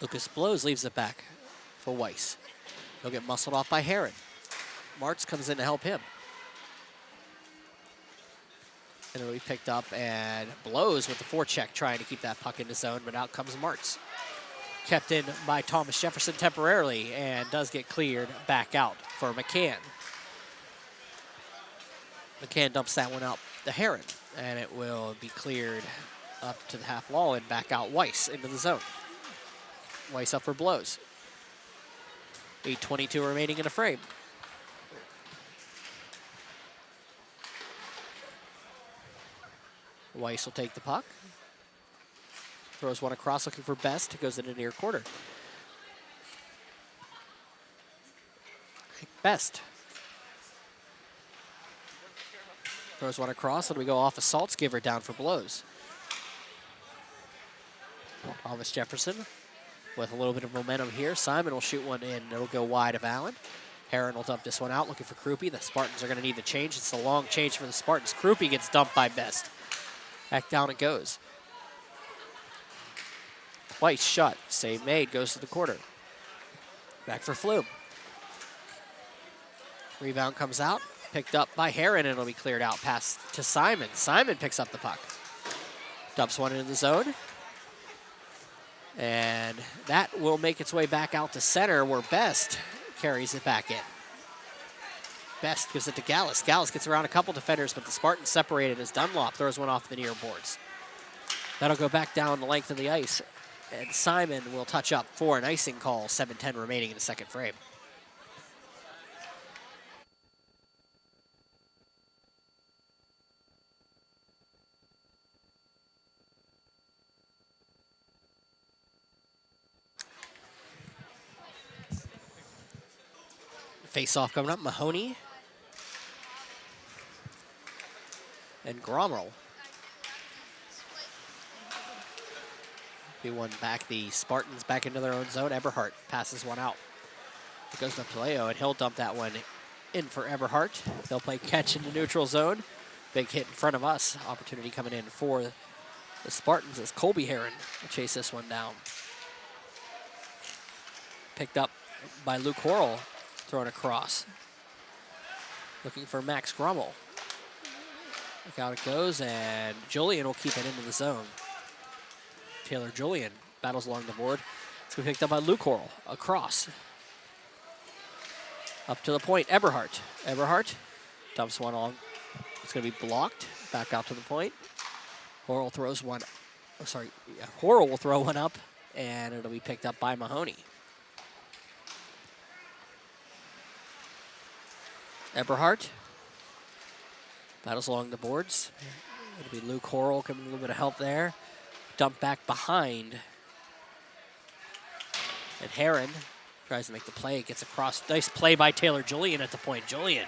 A: Lucas blows, leaves it back for Weiss. He'll get muscled off by Heron. Martz comes in to help him. And it'll be picked up and blows with the forecheck, trying to keep that puck in the zone, but out comes Martz. Kept in by Thomas Jefferson temporarily and does get cleared back out for McCann. McCann dumps that one out to Heron, and it will be cleared up to the half wall and back out Weiss into the zone. Weiss up for blows. 8:22 remaining in the frame. Weiss will take the puck. Throws one across, looking for Best. Goes into the near quarter. Best. Throws one across, and we go off of Saltzgiver down for blows. Thomas Jefferson with a little bit of momentum here. Simon will shoot one in. It'll go wide of Allen. Heron will dump this one out, looking for Krupe. The Spartans are going to need the change. It's a long change for the Spartans. Krupe gets dumped by Best. Back down it goes. Weiss shot. Save made. Goes to the quarter. Back for Flume. Rebound comes out. Picked up by Heron, and it'll be cleared out. Pass to Simon. Simon picks up the puck. Dumps one into the zone. And that will make its way back out to center, where Best carries it back in. Best gives it to Gallus. Gallus gets around a couple defenders, but the Spartans separated as Dunlop throws one off the near boards. That'll go back down the length of the ice, and Simon will touch up for an icing call. 7:10 remaining in the second frame. Face-off coming up. Mahoney and Grommel. Be one back. The Spartans back into their own zone. Eberhardt passes one out. It goes to Paleo, and he'll dump that one in for Eberhardt. They'll play catch in the neutral zone. Big hit in front of us. Opportunity coming in for the Spartans as Colby Heron will chase this one down. Picked up by Luke Horrell. Thrown across. Looking for Max Grommel. Look out it goes, and Julian will keep it into the zone. Taylor Julian battles along the board. It's going to be picked up by Luke Horrell. Across. Up to the point, Eberhardt. Eberhardt dumps one on. It's going to be blocked. Back out to the point. Horrell throws one. Oh, sorry. Yeah, Horrell will throw one up, and it'll be picked up by Mahoney. Eberhardt battles along the boards. It'll be Luke Horrell giving a little bit of help there. Dump back behind. And Heron tries to make the play. Gets across. Nice play by Taylor Julian at the point. Julian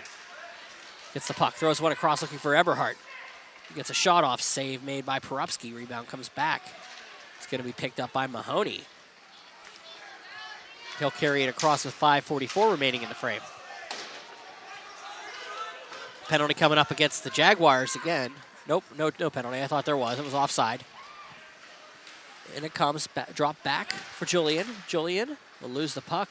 A: gets the puck. Throws one across looking for Eberhardt. He gets a shot off. Save made by Porupski. Rebound comes back. It's going to be picked up by Mahoney. He'll carry it across with 5:44 remaining in the frame. Penalty coming up against the Jaguars again. Nope, no penalty. I thought there was. It was offside. And it comes, drop back for Julian. Julian will lose the puck.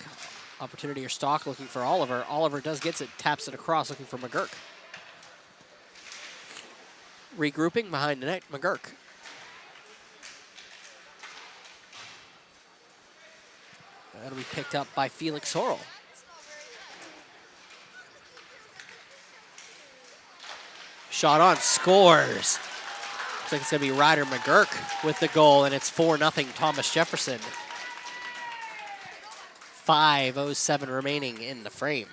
A: Opportunity or stalk looking for Oliver. Oliver does get it, taps it across looking for McGurk. Regrouping behind the net, McGurk. That'll be picked up by Felix Horrell. Shot on, scores. Looks like it's going to be Ryder McGurk with the goal, and it's 4-0 Thomas Jefferson. 5:07 remaining in the frame.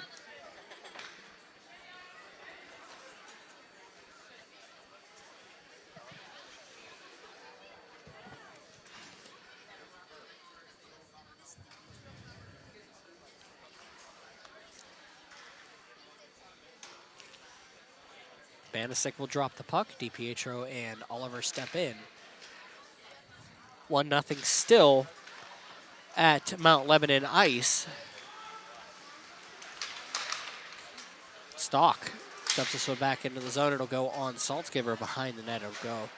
A: Banasic will drop the puck. DiPietro and Oliver step in. 1-0 still at Mount Lebanon ice. Stock dumps this one back into the zone. It'll go on Saltzgiver behind the net. It'll go.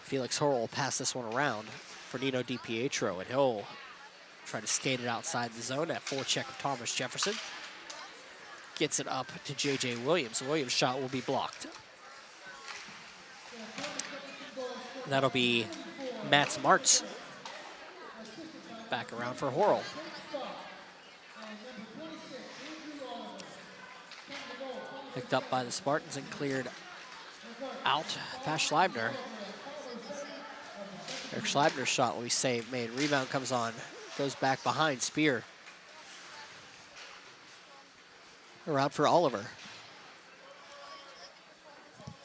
A: Felix Horrell will pass this one around for Nino DiPietro, and he'll Try to skate it outside the zone. That forecheck of Thomas Jefferson. Gets it up to J.J. Williams. Williams' shot will be blocked. That'll be Matt Martz. Back around for Horrell. Picked up by the Spartans and cleared out past Schleibner. Eric Schleibner's shot will be saved, made. Rebound comes on, goes back behind Spear. Around for Oliver.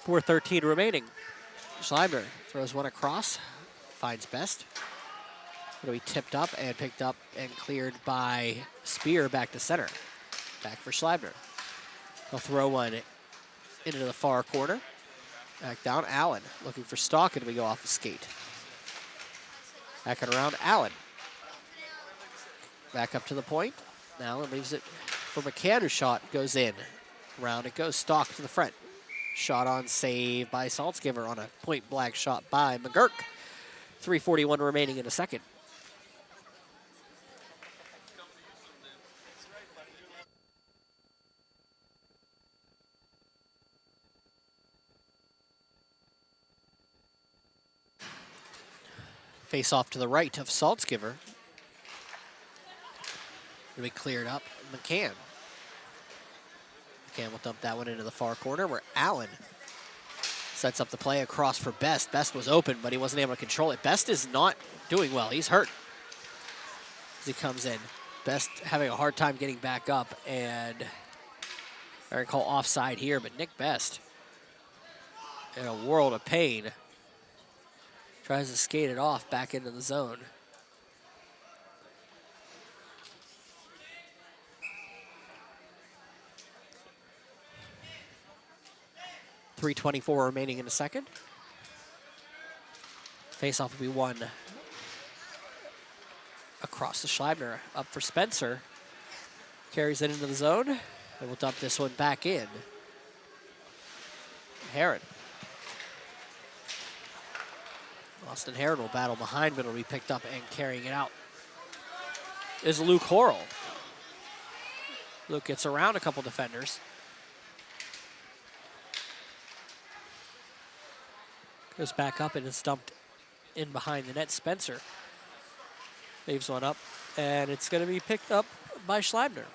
A: 4:13 remaining. Schleibner throws one across, finds Best. It'll be tipped up and picked up and cleared by Spear back to center. Back for Schleibner. He'll throw one into the far corner. Back down, Allen looking for Stock, and we go off the skate. Back and around, Allen. Back up to the point. Allen leaves it for McCann, whose shot goes in. Around it goes, Stock to the front. Shot on save by Saltzgiver on a point blank shot by McGurk. 3:41 remaining in a second. Face off to the right of Saltzgiver. It'll be cleared up. McCann. McCann will dump that one into the far corner where Allen sets up the play across for Best. Best was open, but he wasn't able to control it. Best is not doing well. He's hurt as he comes in. Best having a hard time getting back up, and I recall offside here, but Nick Best in a world of pain. Tries to skate it off back into the zone. .324 remaining in a second. Face-off will be won across the Schleibner. Up for Spencer. Carries it into the zone. And we'll dump this one back in. Heron. Austin Heron will battle behind, but it'll be picked up and carrying it out is Luke Horrell. Luke gets around a couple defenders. Goes back up and is dumped in behind the net. Spencer leaves one up, and it's going to be picked up by Schleibner.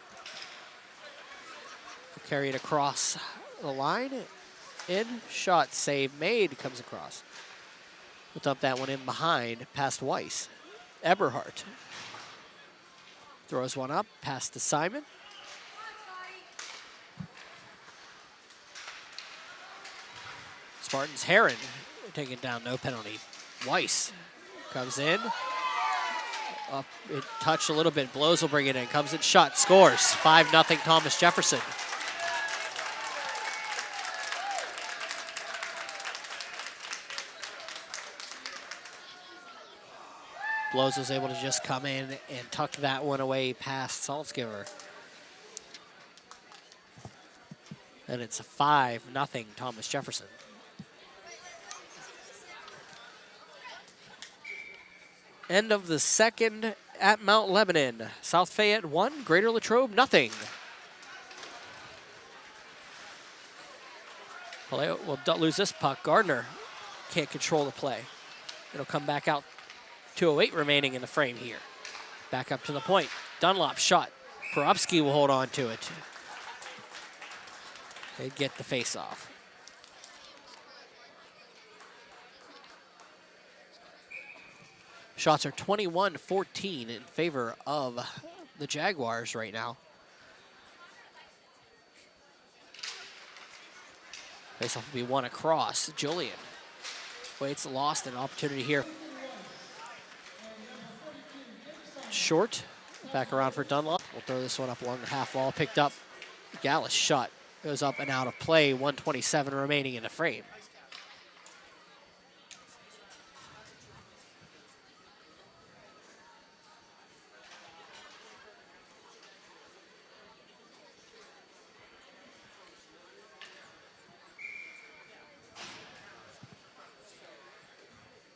A: He'll carry it across the line. In, shot, save, made, comes across. We'll dump that one in behind, past Weiss. Eberhardt throws one up, past to Simon. Spartans Heron taken down, no penalty. Weiss comes in. Up, it touched a little bit, Blows will bring it in, comes in, shot, scores. 5-0 Thomas Jefferson. Blows was able to just come in and tuck that one away past Saltzgiver. And it's a 5-0 Thomas Jefferson. End of the second at Mount Lebanon. South Fayette 1, Greater Latrobe nothing. Well, we'll lose this puck. Gardner can't control the play. It'll come back out. 2:08 remaining in the frame here. Back up to the point. Dunlop shot. Porobsky will hold on to it. They get the face-off. Shots are 21-14 in favor of the Jaguars right now. Face-off will be one across. Julian waits, lost an opportunity here. Short, back around for Dunlop. We'll throw this one up along the half wall. Picked up. Gallus shot. Goes up and out of play. 1:27 remaining in the frame.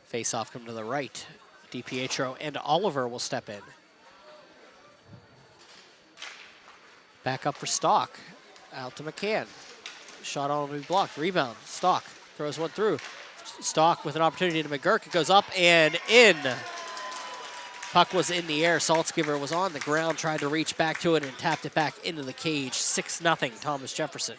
A: Face-off come to the right. DiPietro and Oliver will step in. Back up for Stock. Out to McCann. Shot on to be blocked. Rebound. Stock throws one through. Stock with an opportunity to McGurk. It goes up and in. Puck was in the air. Saltzgiver was on the ground, tried to reach back to it and tapped it back into the cage. 6-0 Thomas Jefferson.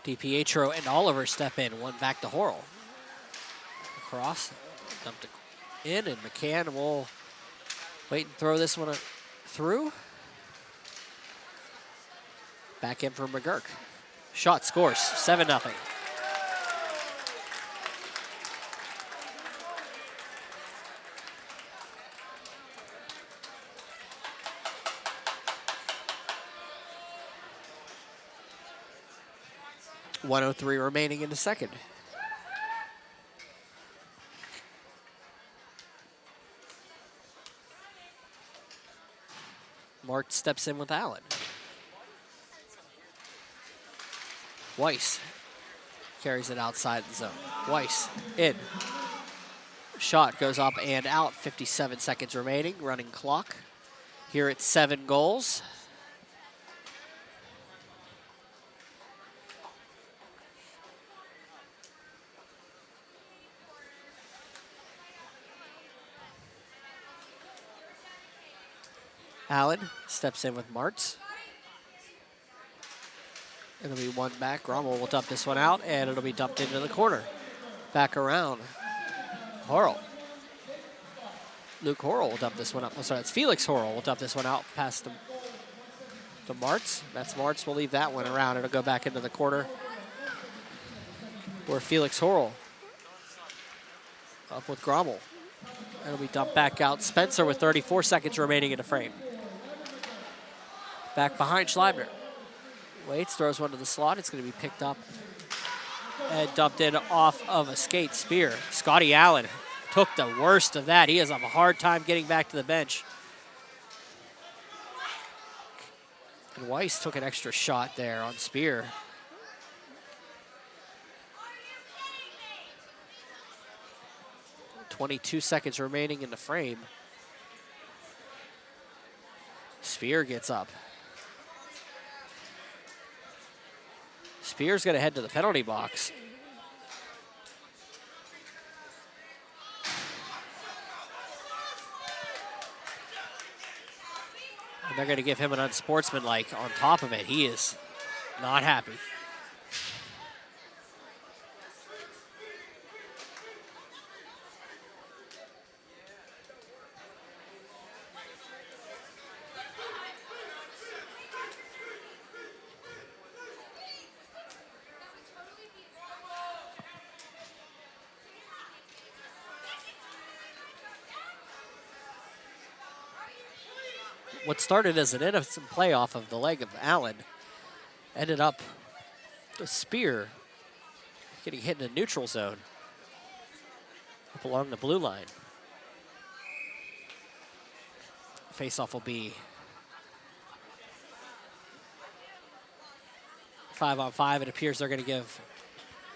A: DiPietro and Oliver step in. One back to Horrell. Across. Dumped it in, and McCann will wait and throw this one through. Back in for McGurk. Shot scores. 7-0. .103 remaining in the second. Mark steps in with Allen. Weiss carries it outside the zone. Weiss in. Shot goes up and out. 57 seconds remaining. Running clock. Here it's 7 goals. Allen steps in with Martz. It'll be one back. Grommel will dump this one out, and it'll be dumped into the corner. Back around. Horrell. Luke Horrell will dump this one up. Oh, sorry, it's Felix Horrell will dump this one out past to Martz. That's Martz. We'll leave that one around. It'll go back into the corner where Felix Horrell up with Grommel. It'll be dumped back out. Spencer with 34 seconds remaining in the frame. Back behind Schleibner. Waits, throws one to the slot. It's going to be picked up and dumped in off of a skate. Spear. Scotty Allen took the worst of that. He has a hard time getting back to the bench. And Weiss took an extra shot there on Spear. .22 seconds remaining in the frame. Spear gets up. Spear's going to head to the penalty box. And they're going to give him an unsportsmanlike on top of it. He is not happy. What started as an innocent play off of the leg of Allen ended up a Spear getting hit in the neutral zone up along the blue line. Face-off will be 5-on-5. It appears they're going to give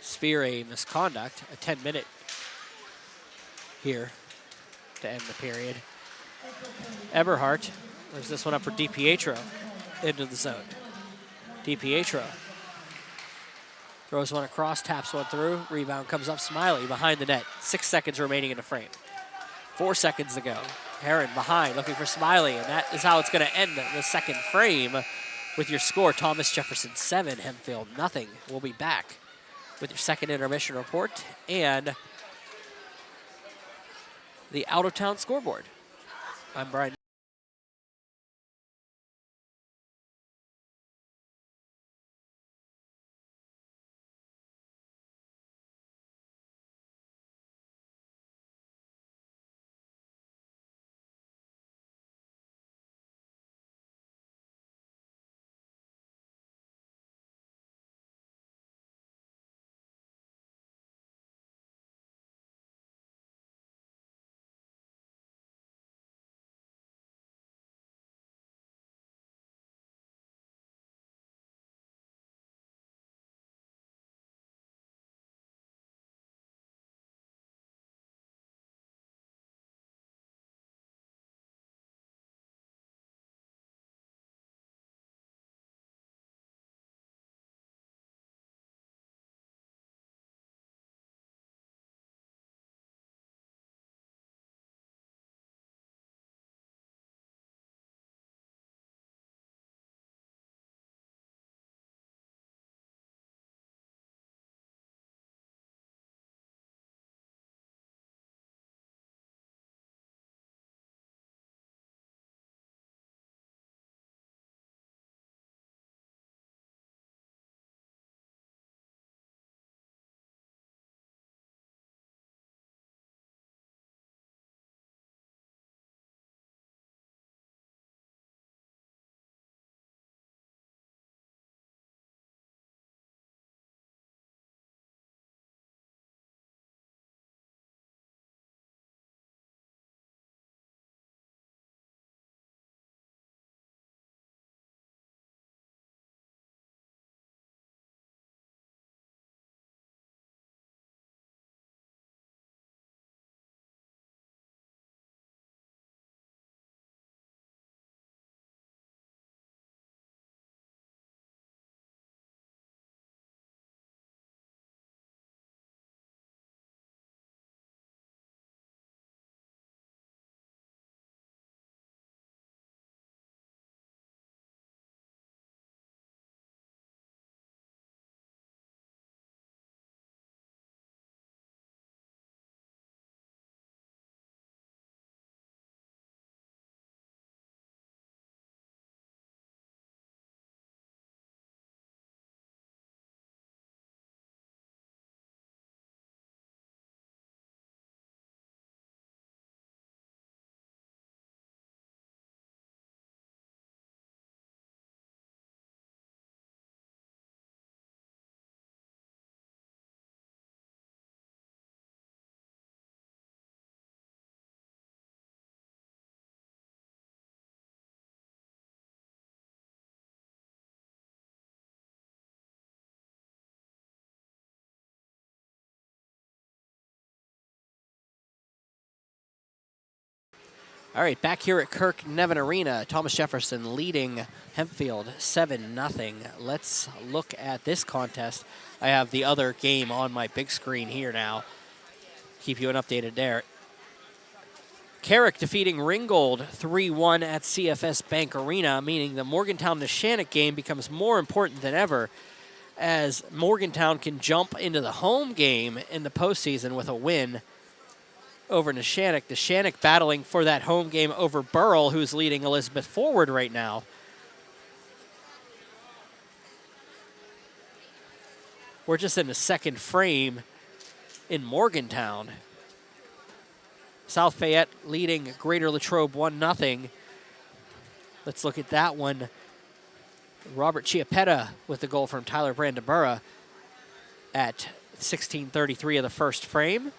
A: Spear a misconduct, a 10-minute here to end the period. Eberhardt. There's this one up for DiPietro into the zone. DiPietro throws one across, taps one through. Rebound comes up. Smiley behind the net. 6 seconds remaining in the frame. 4 seconds to go. Heron behind, looking for Smiley, and that is how it's going to end the second frame with your score. Thomas Jefferson 7, Hempfield nothing. We'll be back with your second intermission report and the out-of-town scoreboard. I'm Brian. All right, back here at Kirk Nevin Arena, Thomas Jefferson leading Hempfield 7-0. Let's look at this contest. I have the other game on my big screen here now. Keep you updated there. Carrick defeating Ringgold 3-1 at CFS Bank Arena, meaning the Morgantown-Neshannock game becomes more important than ever as Morgantown can jump into the home game in the postseason with a win over Neshannock. Neshannock battling for that home game over Burrell, who's leading Elizabeth forward right now. We're just in the second frame in Morgantown. South Fayette leading Greater Latrobe 1-0. Let's look at that one. Robert Chiappetta with the goal from Tyler Brandabura at 16:33 of the first frame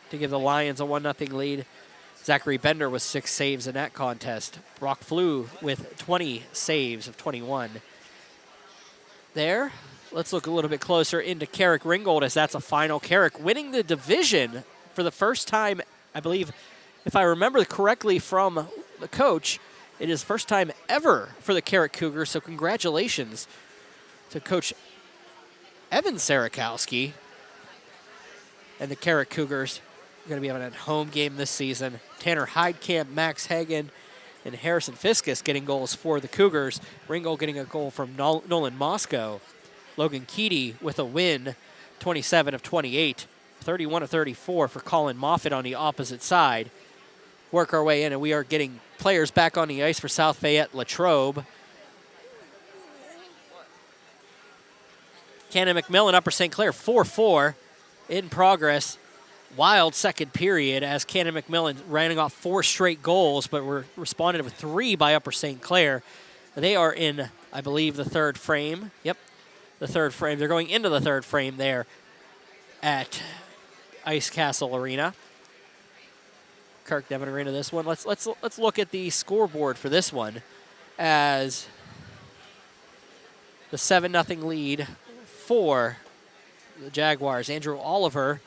A: to give the Lions a 1-0 lead. Zachary Bender with 6 saves in that contest. Brock Flew with 20 saves of 21. There, let's look a little bit closer into Carrick Ringgold as that's a final. Carrick winning the division for the first time, I believe, if I remember correctly from the coach, it is first time ever for the Carrick Cougars, so congratulations to Coach Evan Sarakowski and the Carrick Cougars. Going to be having a home game this season. Tanner Heidkamp, Max Hagen, and Harrison Fiskus getting goals for the Cougars. Ringgold getting a goal from Nolan Moscow. Logan Keedy with a win, 27 of 28. 31 of 34 for Colin Moffitt on the opposite side. Work our way in, and we are getting players back on the ice for South Fayette Latrobe. Cannon McMillan, Upper St. Clair, 4-4 in progress. Wild second period as Cannon McMillan ran off 4 straight goals, but were responded with 3 by Upper St. Clair. They are in, I believe, the third frame. Yep, the third frame. They're going into the third frame there at Ice Castle Arena. Kirk Nevin Arena, this one. Let's look at the scoreboard for this one as the 7-0 lead for the Jaguars. Andrew Oliver,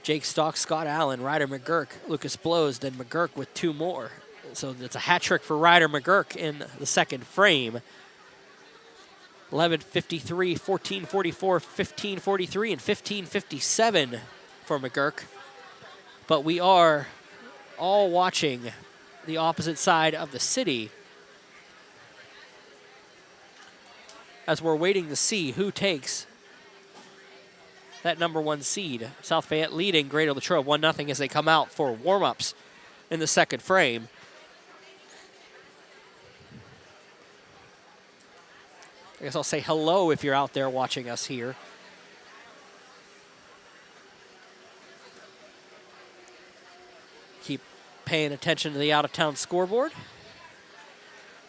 A: Jake Stock, Scott Allen, Ryder McGurk, Lucas Blows, then McGurk with 2 more. So it's a hat trick for Ryder McGurk in the second frame. 11:53, 14:44, 15:43, and 15:57 for McGurk. But we are all watching the opposite side of the city as we're waiting to see who takes that number 1 seed. South Fayette leading Greater Latrobe 1-0 as they come out for warm-ups in the second frame. I guess I'll say hello if you're out there watching us here. Keep paying attention to the out-of-town scoreboard.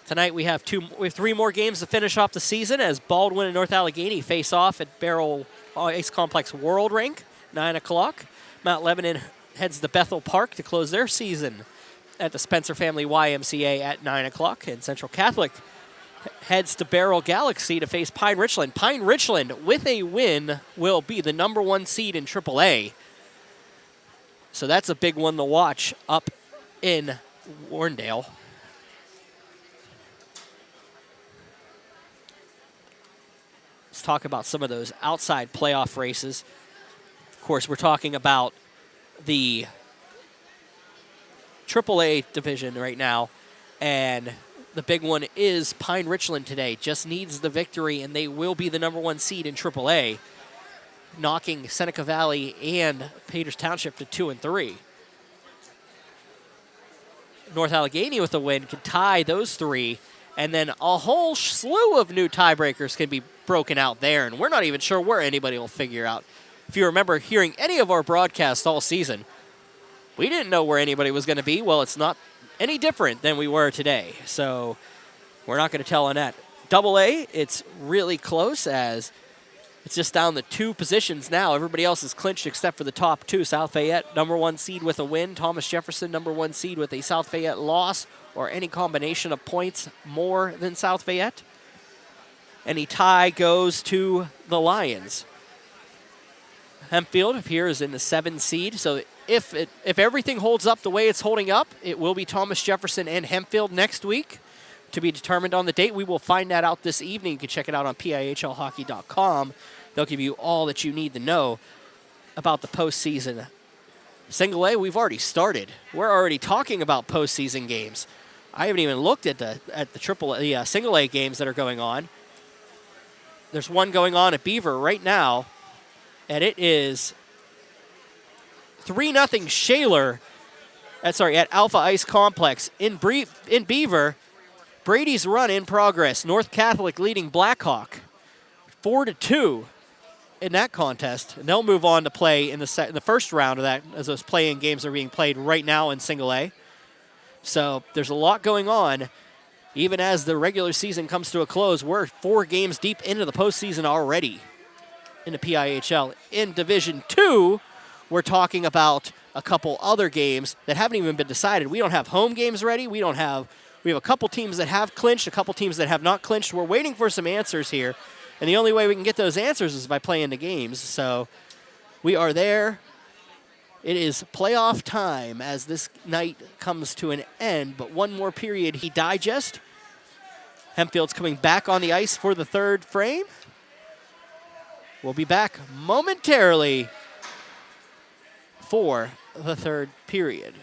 A: Tonight we have 3 more games to finish off the season as Baldwin and North Allegheny face off at Barrel Ice Complex World Rink, 9 o'clock. Mount Lebanon heads to Bethel Park to close their season at the Spencer Family YMCA at 9 o'clock. And Central Catholic heads to Barrel Galaxy to face Pine Richland. Pine Richland, with a win, will be the number 1 seed in AAA. So that's a big one to watch up in Warrendale. Let's talk about some of those outside playoff races. Of course, we're talking about the AAA division right now, and the big one is Pine Richland today. Just needs the victory, and they will be the number 1 seed in AAA, knocking Seneca Valley and Peters Township to 2 and 3. North Allegheny with a win can tie those 3, and then a whole slew of new tiebreakers can be broken out there, and we're not even sure where anybody will figure out. If you remember hearing any of our broadcasts all season, we didn't know where anybody was going to be. Well, it's not any different than we were today, so we're not going to tell on that. AA, it's really close as it's just down to 2 positions now. Everybody else is clinched except for the top 2. South Fayette, number 1 seed with a win. Thomas Jefferson, number 1 seed with a South Fayette loss or any combination of points more than South Fayette. Any tie goes to the Lions. Hempfield here is in the 7 seed, so if everything holds up the way it's holding up, it will be Thomas Jefferson and Hempfield next week, to be determined on the date. We will find that out this evening. You can check it out on PIHLhockey.com. They'll give you all that you need to know about the postseason. Single A, we've already started. We're already talking about postseason games. I haven't even looked at the single A games that are going on. There's one going on at Beaver right now, and it is 3-0 Shaler. At Alpha Ice Complex in Beaver. Brady's run in progress. North Catholic leading Blackhawk 4-2 in that contest. And they'll move on to play in the first round of that, as those play-in games are being played right now in Single A. So there's a lot going on. Even as the regular season comes to a close, we're 4 games deep into the postseason already in the PIHL. In Division 2, we're talking about a couple other games that haven't even been decided. We don't have home games ready. We have a couple teams that have clinched, a couple teams that have not clinched. We're waiting for some answers here, and the only way we can get those answers is by playing the games. So we are there. It is playoff time as this night comes to an end, but one more period he digest. Hempfield's coming back on the ice for the third frame. We'll be back momentarily for the third period.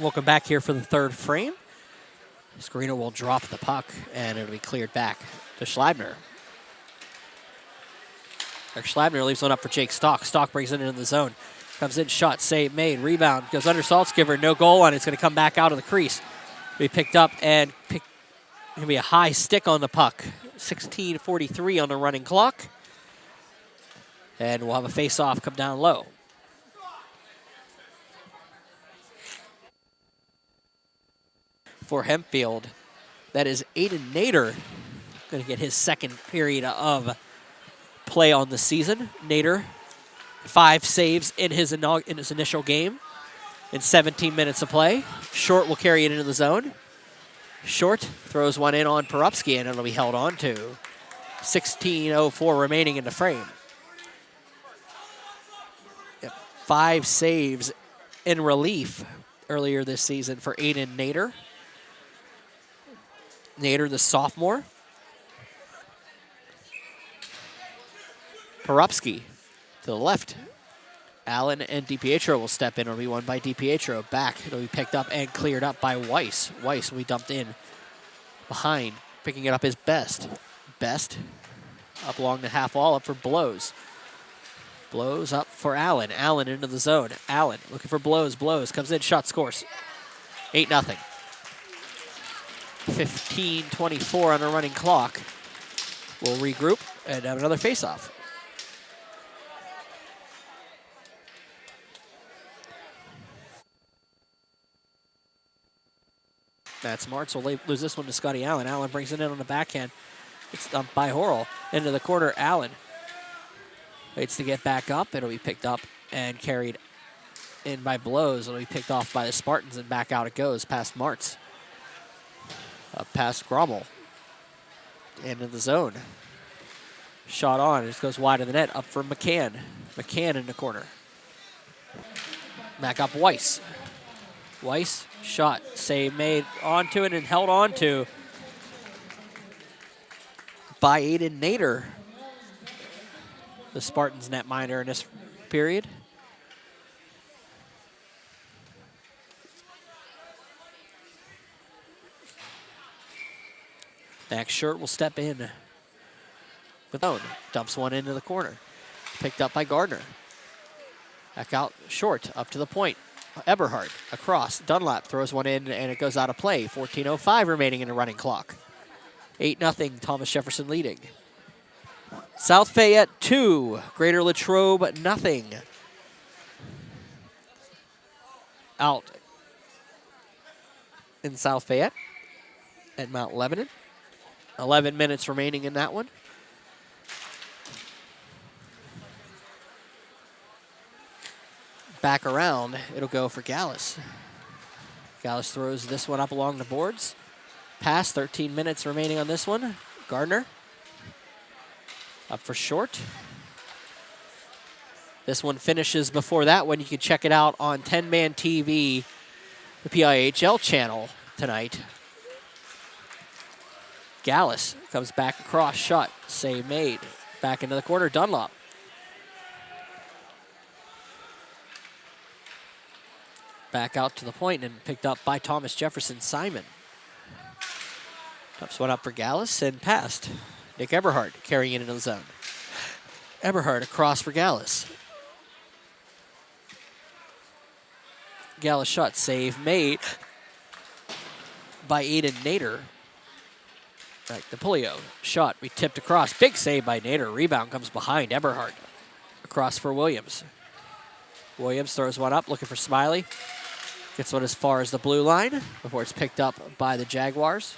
A: Welcome back here for the third frame. Scarino will drop the puck, and it'll be cleared back to Schleibner. Schleibner leaves one up for Jake Stock. Stock brings it into the zone. Comes in, shot, save made, rebound. Goes under Saltzgiver, no goal on it. It's going to come back out of the crease. Be picked up, and going to be a high stick on the puck. 16:43 on the running clock. And we'll have a face-off come down low. For Hempfield, that is Aiden Nader, going to get his second period of play on the season. Nader, 5 saves in his initial game in 17 minutes of play. Short will carry it into the zone. Short throws one in on Porupski, and it'll be held on to. 16:04 remaining in the frame. 5 saves in relief earlier this season for Aiden Nader. Nader, the sophomore. Porupski to the left. Allen and DiPietro will step in. It'll be won by DiPietro. Back. It'll be picked up and cleared up by Weiss. Weiss will be dumped in behind. Picking it up is Best. Best up along the half wall, up for Blows. Blows up for Allen. Allen into the zone. Allen looking for Blows. Blows comes in. Shot scores. 8-0. 15:24 on the running clock. We'll regroup and have another face-off. Matt Smarts will lose this one to Scotty Allen. Allen brings it in on the backhand. It's dumped by Horrell. Into the corner, Allen waits to get back up. It'll be picked up and carried in by Blows. It'll be picked off by the Spartans, and back out it goes past Martz. Up past Grommel. Into the zone. Shot on. It just goes wide of the net. Up for McCann. McCann in the corner. Back up Weiss. Weiss, shot. Save made onto it and held onto by Aiden Nader. The Spartans netminder in this period. Max Shirt will step in with own. Dumps one into the corner. Picked up by Gardner. Back out short, up to the point. Eberhardt across. Dunlap throws one in and it goes out of play. 14:05 remaining in the running clock. 8-0, Thomas Jefferson leading. South Fayette 2, Greater Latrobe nothing. Out in South Fayette at Mount Lebanon. 11 minutes remaining in that one. Back around, it'll go for Gallus. Gallus throws this one up along the boards. Pass, 13 minutes remaining on this one. Gardner up for short. This one finishes before that one. You can check it out on 10-Man TV, the PIHL channel tonight. Gallus comes back across, shot, save made. Back into the corner, Dunlop. Back out to the point and picked up by Thomas Jefferson. Simon dumps one up for Gallus and passed. Nick Eberhardt carrying it into the zone. Eberhardt across for Gallus. Gallus shot, save made by Aiden Nader. Right, DePulio shot, we tipped across. Big save by Nader. Rebound comes behind Eberhardt. Across for Williams. Williams throws one up, looking for Smiley. Gets one as far as the blue line before it's picked up by the Jaguars.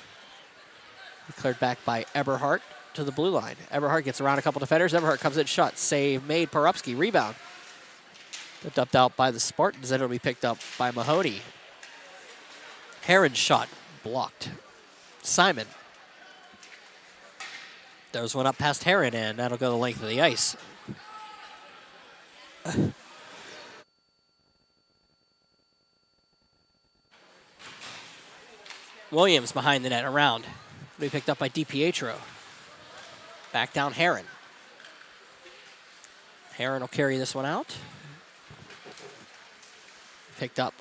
A: Cleared back by Eberhardt to the blue line. Eberhardt gets around a couple defenders. Eberhardt comes in, shot, save made. Porupski, rebound. Dumped out by the Spartans, then it'll be picked up by Mahoney. Heron's shot, blocked. Simon. There's one up past Heron, and that'll go the length of the ice. Williams behind the net, around. Will be picked up by DiPietro. Back down Heron. Heron will carry this one out. Picked up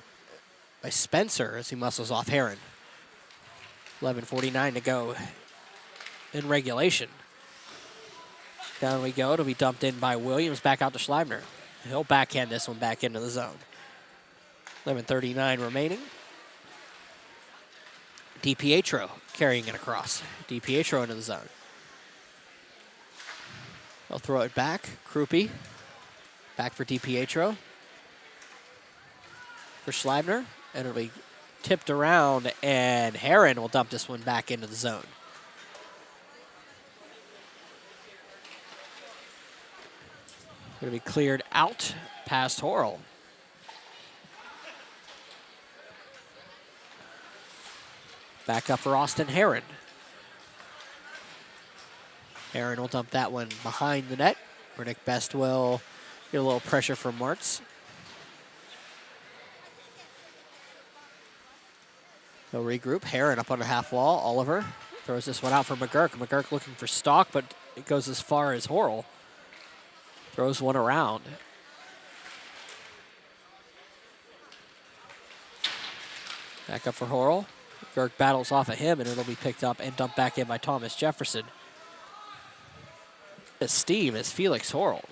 A: by Spencer as he muscles off Heron. 11:49 to go in regulation. Down we go. It'll be dumped in by Williams. Back out to Schleibner. He'll backhand this one back into the zone. 11:39 remaining. DiPietro carrying it across. DiPietro into the zone. They'll throw it back. Krupe. Back for DiPietro. For Schleibner. And it'll be tipped around, and Heron will dump this one back into the zone. Going to be cleared out past Horrell. Back up for Austin Heron. Heron will dump that one behind the net, where Nick Best will get a little pressure from Martz. They'll regroup. Heron up on the half wall. Oliver throws this one out for McGurk. McGurk looking for Stock, but it goes as far as Horrell. Throws one around. Back up for Horrell. Girk battles off of him, and it'll be picked up and dumped back in by Thomas Jefferson. The steam is Felix Horrell.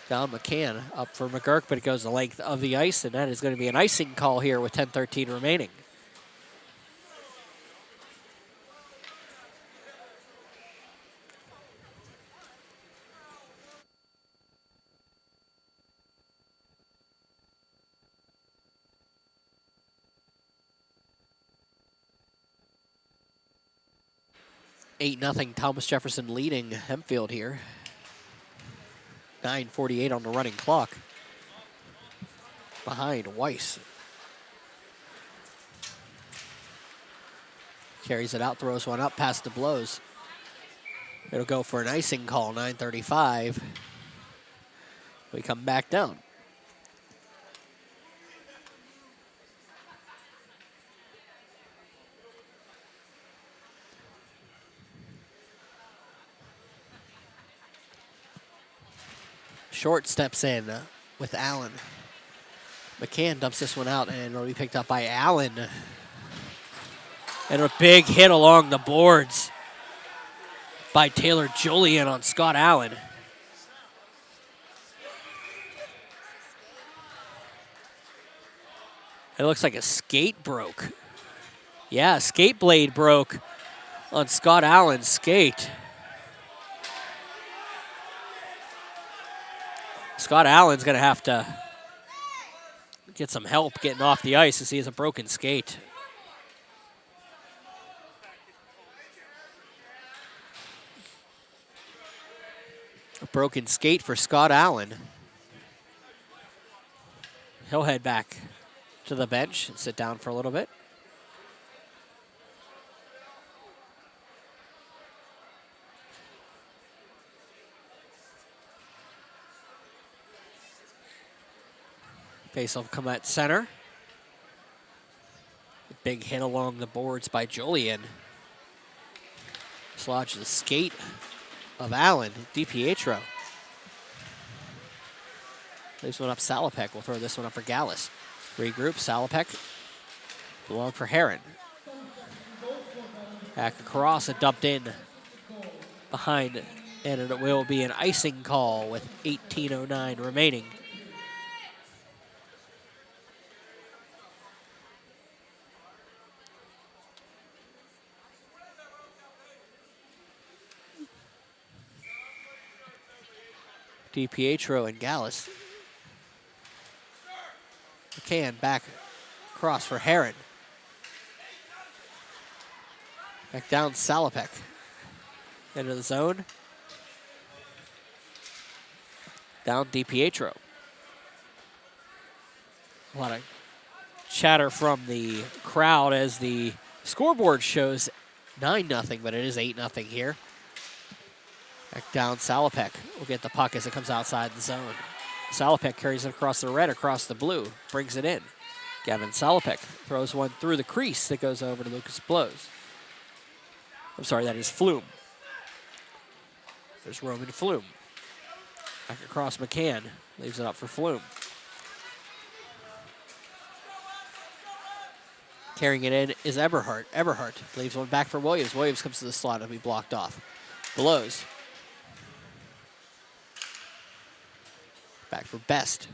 A: Down McCann, up for McGurk, but it goes the length of the ice, and that is going to be an icing call here with 10:13 remaining. (8-0) Thomas Jefferson leading Hempfield here. 9:48 on the running clock. Behind Weiss. Carries it out, throws one up past the blows. It'll go for an icing call, 9:35. We come back down. Short steps in with Allen. McCann dumps this one out, and it'll be picked up by Allen. And a big hit along the boards by Taylor Julian on Scott Allen. It looks like a skate broke. Yeah, a skate blade broke on Scott Allen's skate. Scott Allen's going to have to get some help getting off the ice as he has a broken skate. A broken skate for Scott Allen. He'll head back to the bench and sit down for a little bit. Face will come at center. A big hit along the boards by Julian. Dislodges the skate of Allen. DiPietro. Leaves one up Salopek. We'll throw this one up for Gallus. Regroup. Salopek. Long for Heron. Back across and dumped in behind. And it will be an icing call with 18:09 remaining. DiPietro and Gallus. McCann back across for Heron. Back down Salopek. Into the zone. Down DiPietro. A lot of chatter from the crowd as the scoreboard shows 9-0, but it is 8-0 here. Back down Salopek will get the puck as it comes outside the zone. Salopek carries it across the red, across the blue, brings it in. Gavin Salopek throws one through the crease that goes over to Lucas Blows. I'm sorry, that is Flume. There's Roman Flume. Back across McCann, leaves it up for Flume. Carrying it in is Eberhardt. Eberhardt leaves one back for Williams. Williams comes to the slot, it'll be blocked off. Blows. Back for Best.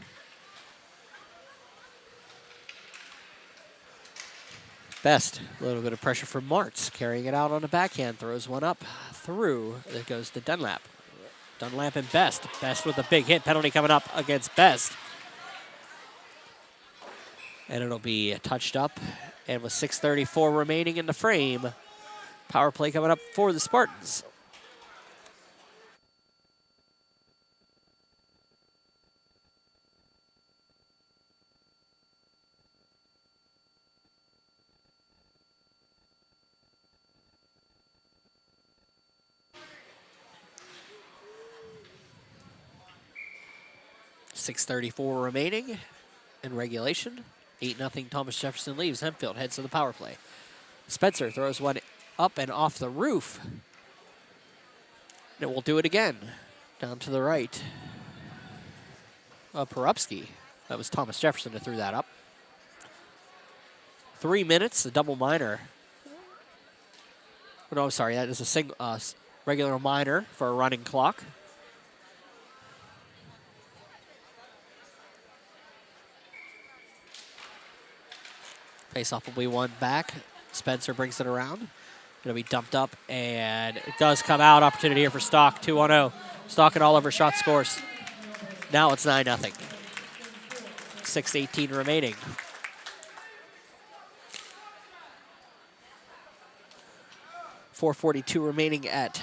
A: Best, a little bit of pressure from Martz. Carrying it out on the backhand, throws one up through. It goes to Dunlap. Dunlap and Best. Best with a big hit. Penalty coming up against Best. And it'll be touched up. And with 6:34 remaining in the frame, power play coming up for the Spartans. .634 remaining in regulation. 8-0 Thomas Jefferson leaves. Hempfield heads to the power play. Spencer throws one up and off the roof. And we'll do it again. Down to the right. Perupski. That was Thomas Jefferson who threw that up. 3 minutes, a double minor. Oh, no, sorry, that is a single, regular minor for a running clock. Face-off will be one back. Spencer brings it around. It'll be dumped up, and it does come out. Opportunity here for Stock, 2-1-0. Stock and Oliver shot scores. Now it's 9-0. 6:18 remaining. .442 remaining at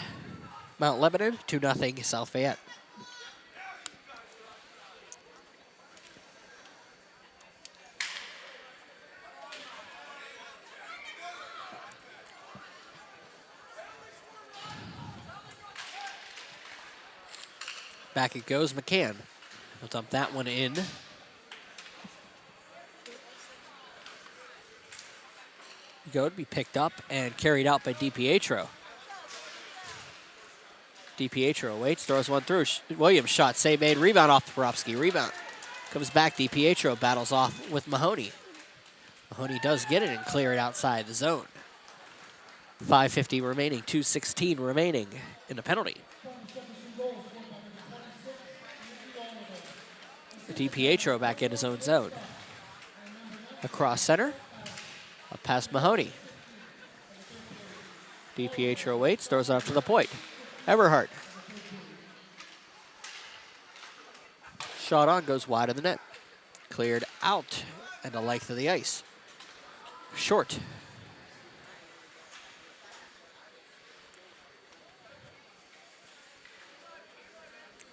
A: Mount Lebanon. 2-0 South Fayette. Back it goes, McCann. He'll dump that one in. Go to be picked up and carried out by DiPietro. DiPietro waits, throws one through. Williams shot, save made, rebound off to Perupski. Rebound comes back, DiPietro battles off with Mahoney. Mahoney does get it and clear it outside the zone. 5:50 remaining, 2:16 remaining in the penalty. DiPietro back in his own zone. Across center, up past Mahoney. DiPietro waits, throws it up to the point. Everhart. Shot on, goes wide of the net. Cleared out and the length of the ice. Short.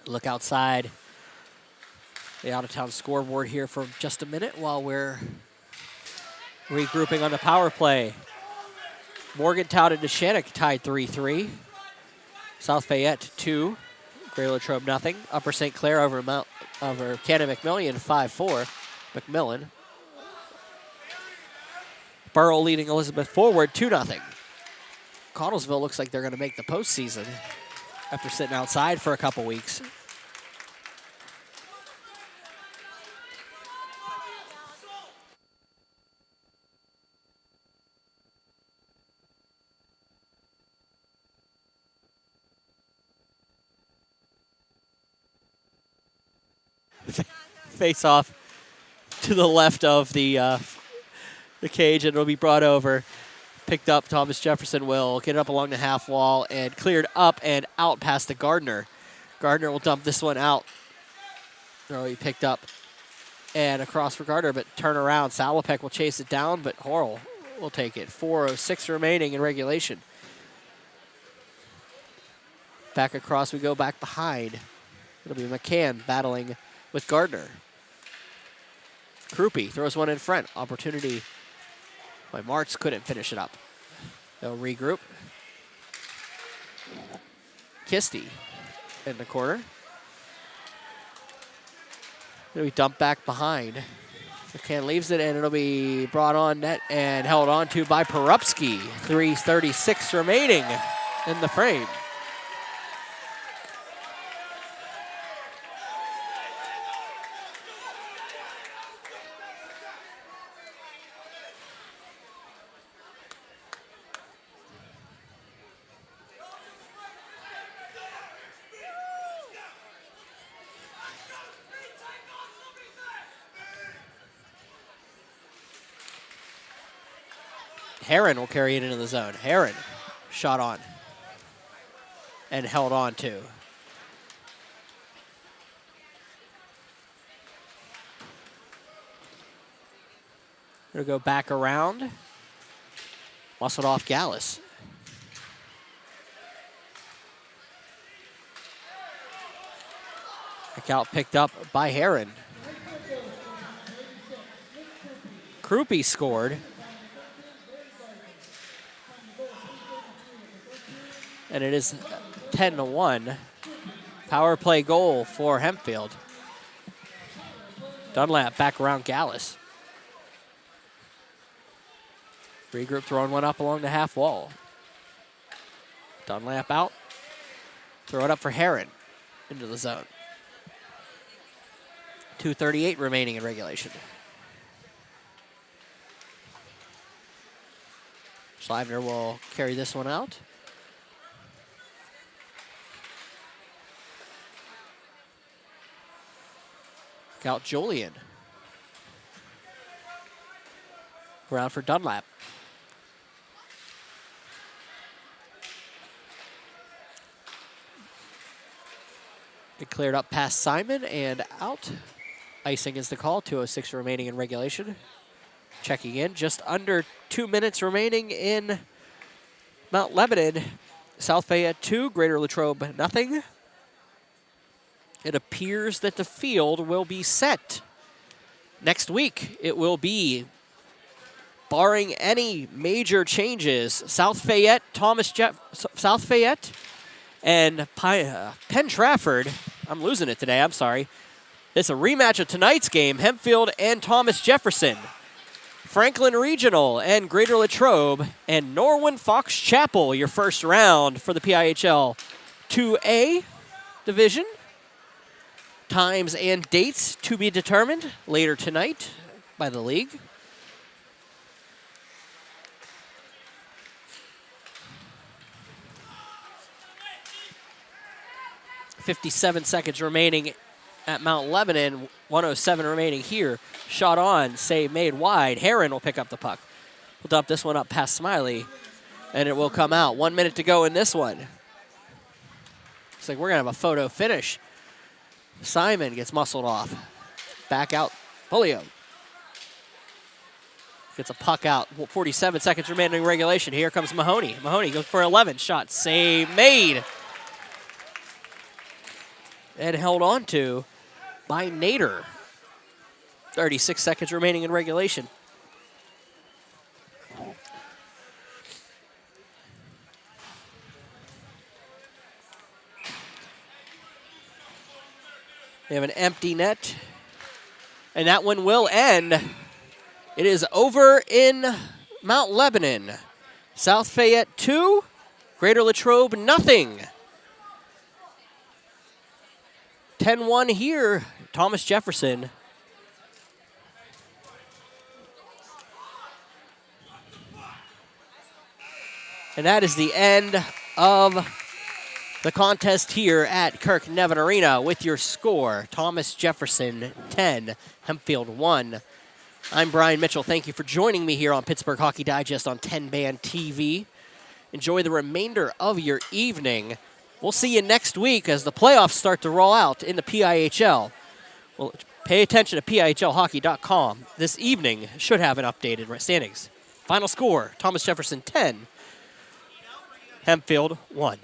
A: Look outside the out-of-town scoreboard here for just a minute while we're regrouping on the power play. Morgantown and Neshannock tied 3-3. South Fayette 2. Grey Latrobe nothing. Upper St. Clair over Cannon McMillan 5-4. McMillan. Borough leading Elizabeth forward 2-0. Connellsville looks like they're going to make the postseason after sitting outside for a couple weeks. Face off to the left of the cage, and it'll be brought over. Picked up, Thomas Jefferson will get it up along the half wall and cleared up and out past the Gardner. Gardner will dump this one out. It'll be picked up and across for Gardner, but turn around. Salopek will chase it down, but Horrell will take it. 4:06 remaining in regulation. Back across we go, back behind. It'll be McCann battling with Gardner. Krupe throws one in front. Opportunity by Martz, couldn't finish it up. They'll regroup. Kisty in the corner. It'll be dumped back behind. McCann leaves it, and it'll be brought on net and held on to by Perupski. 3:36 remaining in the frame. Heron will carry it into the zone. Heron shot on and held on to. It'll go back around. Muscled off Gallus. Back out picked up by Heron. Krupe scored. And it is 10-1. Power play goal for Hempfield. Dunlap back around Gallus. Regroup throwing one up along the half wall. Dunlap out. Throw it up for Heron into the zone. 2:38 remaining in regulation. Schleivner will carry this one out. Out Julian. Ground for Dunlap. It cleared up past Simon and out. Icing is the call. 2:06 remaining in regulation. Checking in. Just under 2 minutes remaining in Mount Lebanon. South Fayette 2, Greater Latrobe nothing. It appears that the field will be set. Next week, it will be, barring any major changes, South Fayette, South Fayette, and Penn Trafford. I'm losing it today, I'm sorry. It's a rematch of tonight's game, Hempfield and Thomas Jefferson. Franklin Regional and Greater Latrobe, and Norwin Fox Chapel, your first round for the PIHL 2A division. Times and dates to be determined later tonight by the league. .57 seconds remaining at Mount Lebanon. 1:07 remaining here. Shot on, save made wide. Heron will pick up the puck. We'll dump this one up past Smiley, and it will come out. 1 minute to go in this one. Looks like we're going to have a photo finish. Simon gets muscled off. Back out, Polio. Gets a puck out. 47 seconds remaining in regulation. Here comes Mahoney. Mahoney goes for 11. Shot, save made. And held on to by Nader. 36 seconds remaining in regulation. They have an empty net, and that one will end. It is over in Mount Lebanon. South Fayette 2, Greater Latrobe nothing. 10-1 here, Thomas Jefferson. And that is the end of the contest here at Kirk Nevin Arena with your score, Thomas Jefferson 10, Hempfield 1. I'm Brian Mitchell. Thank you for joining me here on Pittsburgh Hockey Digest on 10-Band TV. Enjoy the remainder of your evening. We'll see you next week as the playoffs start to roll out in the PIHL. Well, pay attention to PIHLhockey.com. This evening should have an updated standings. Final score, Thomas Jefferson 10, Hempfield 1.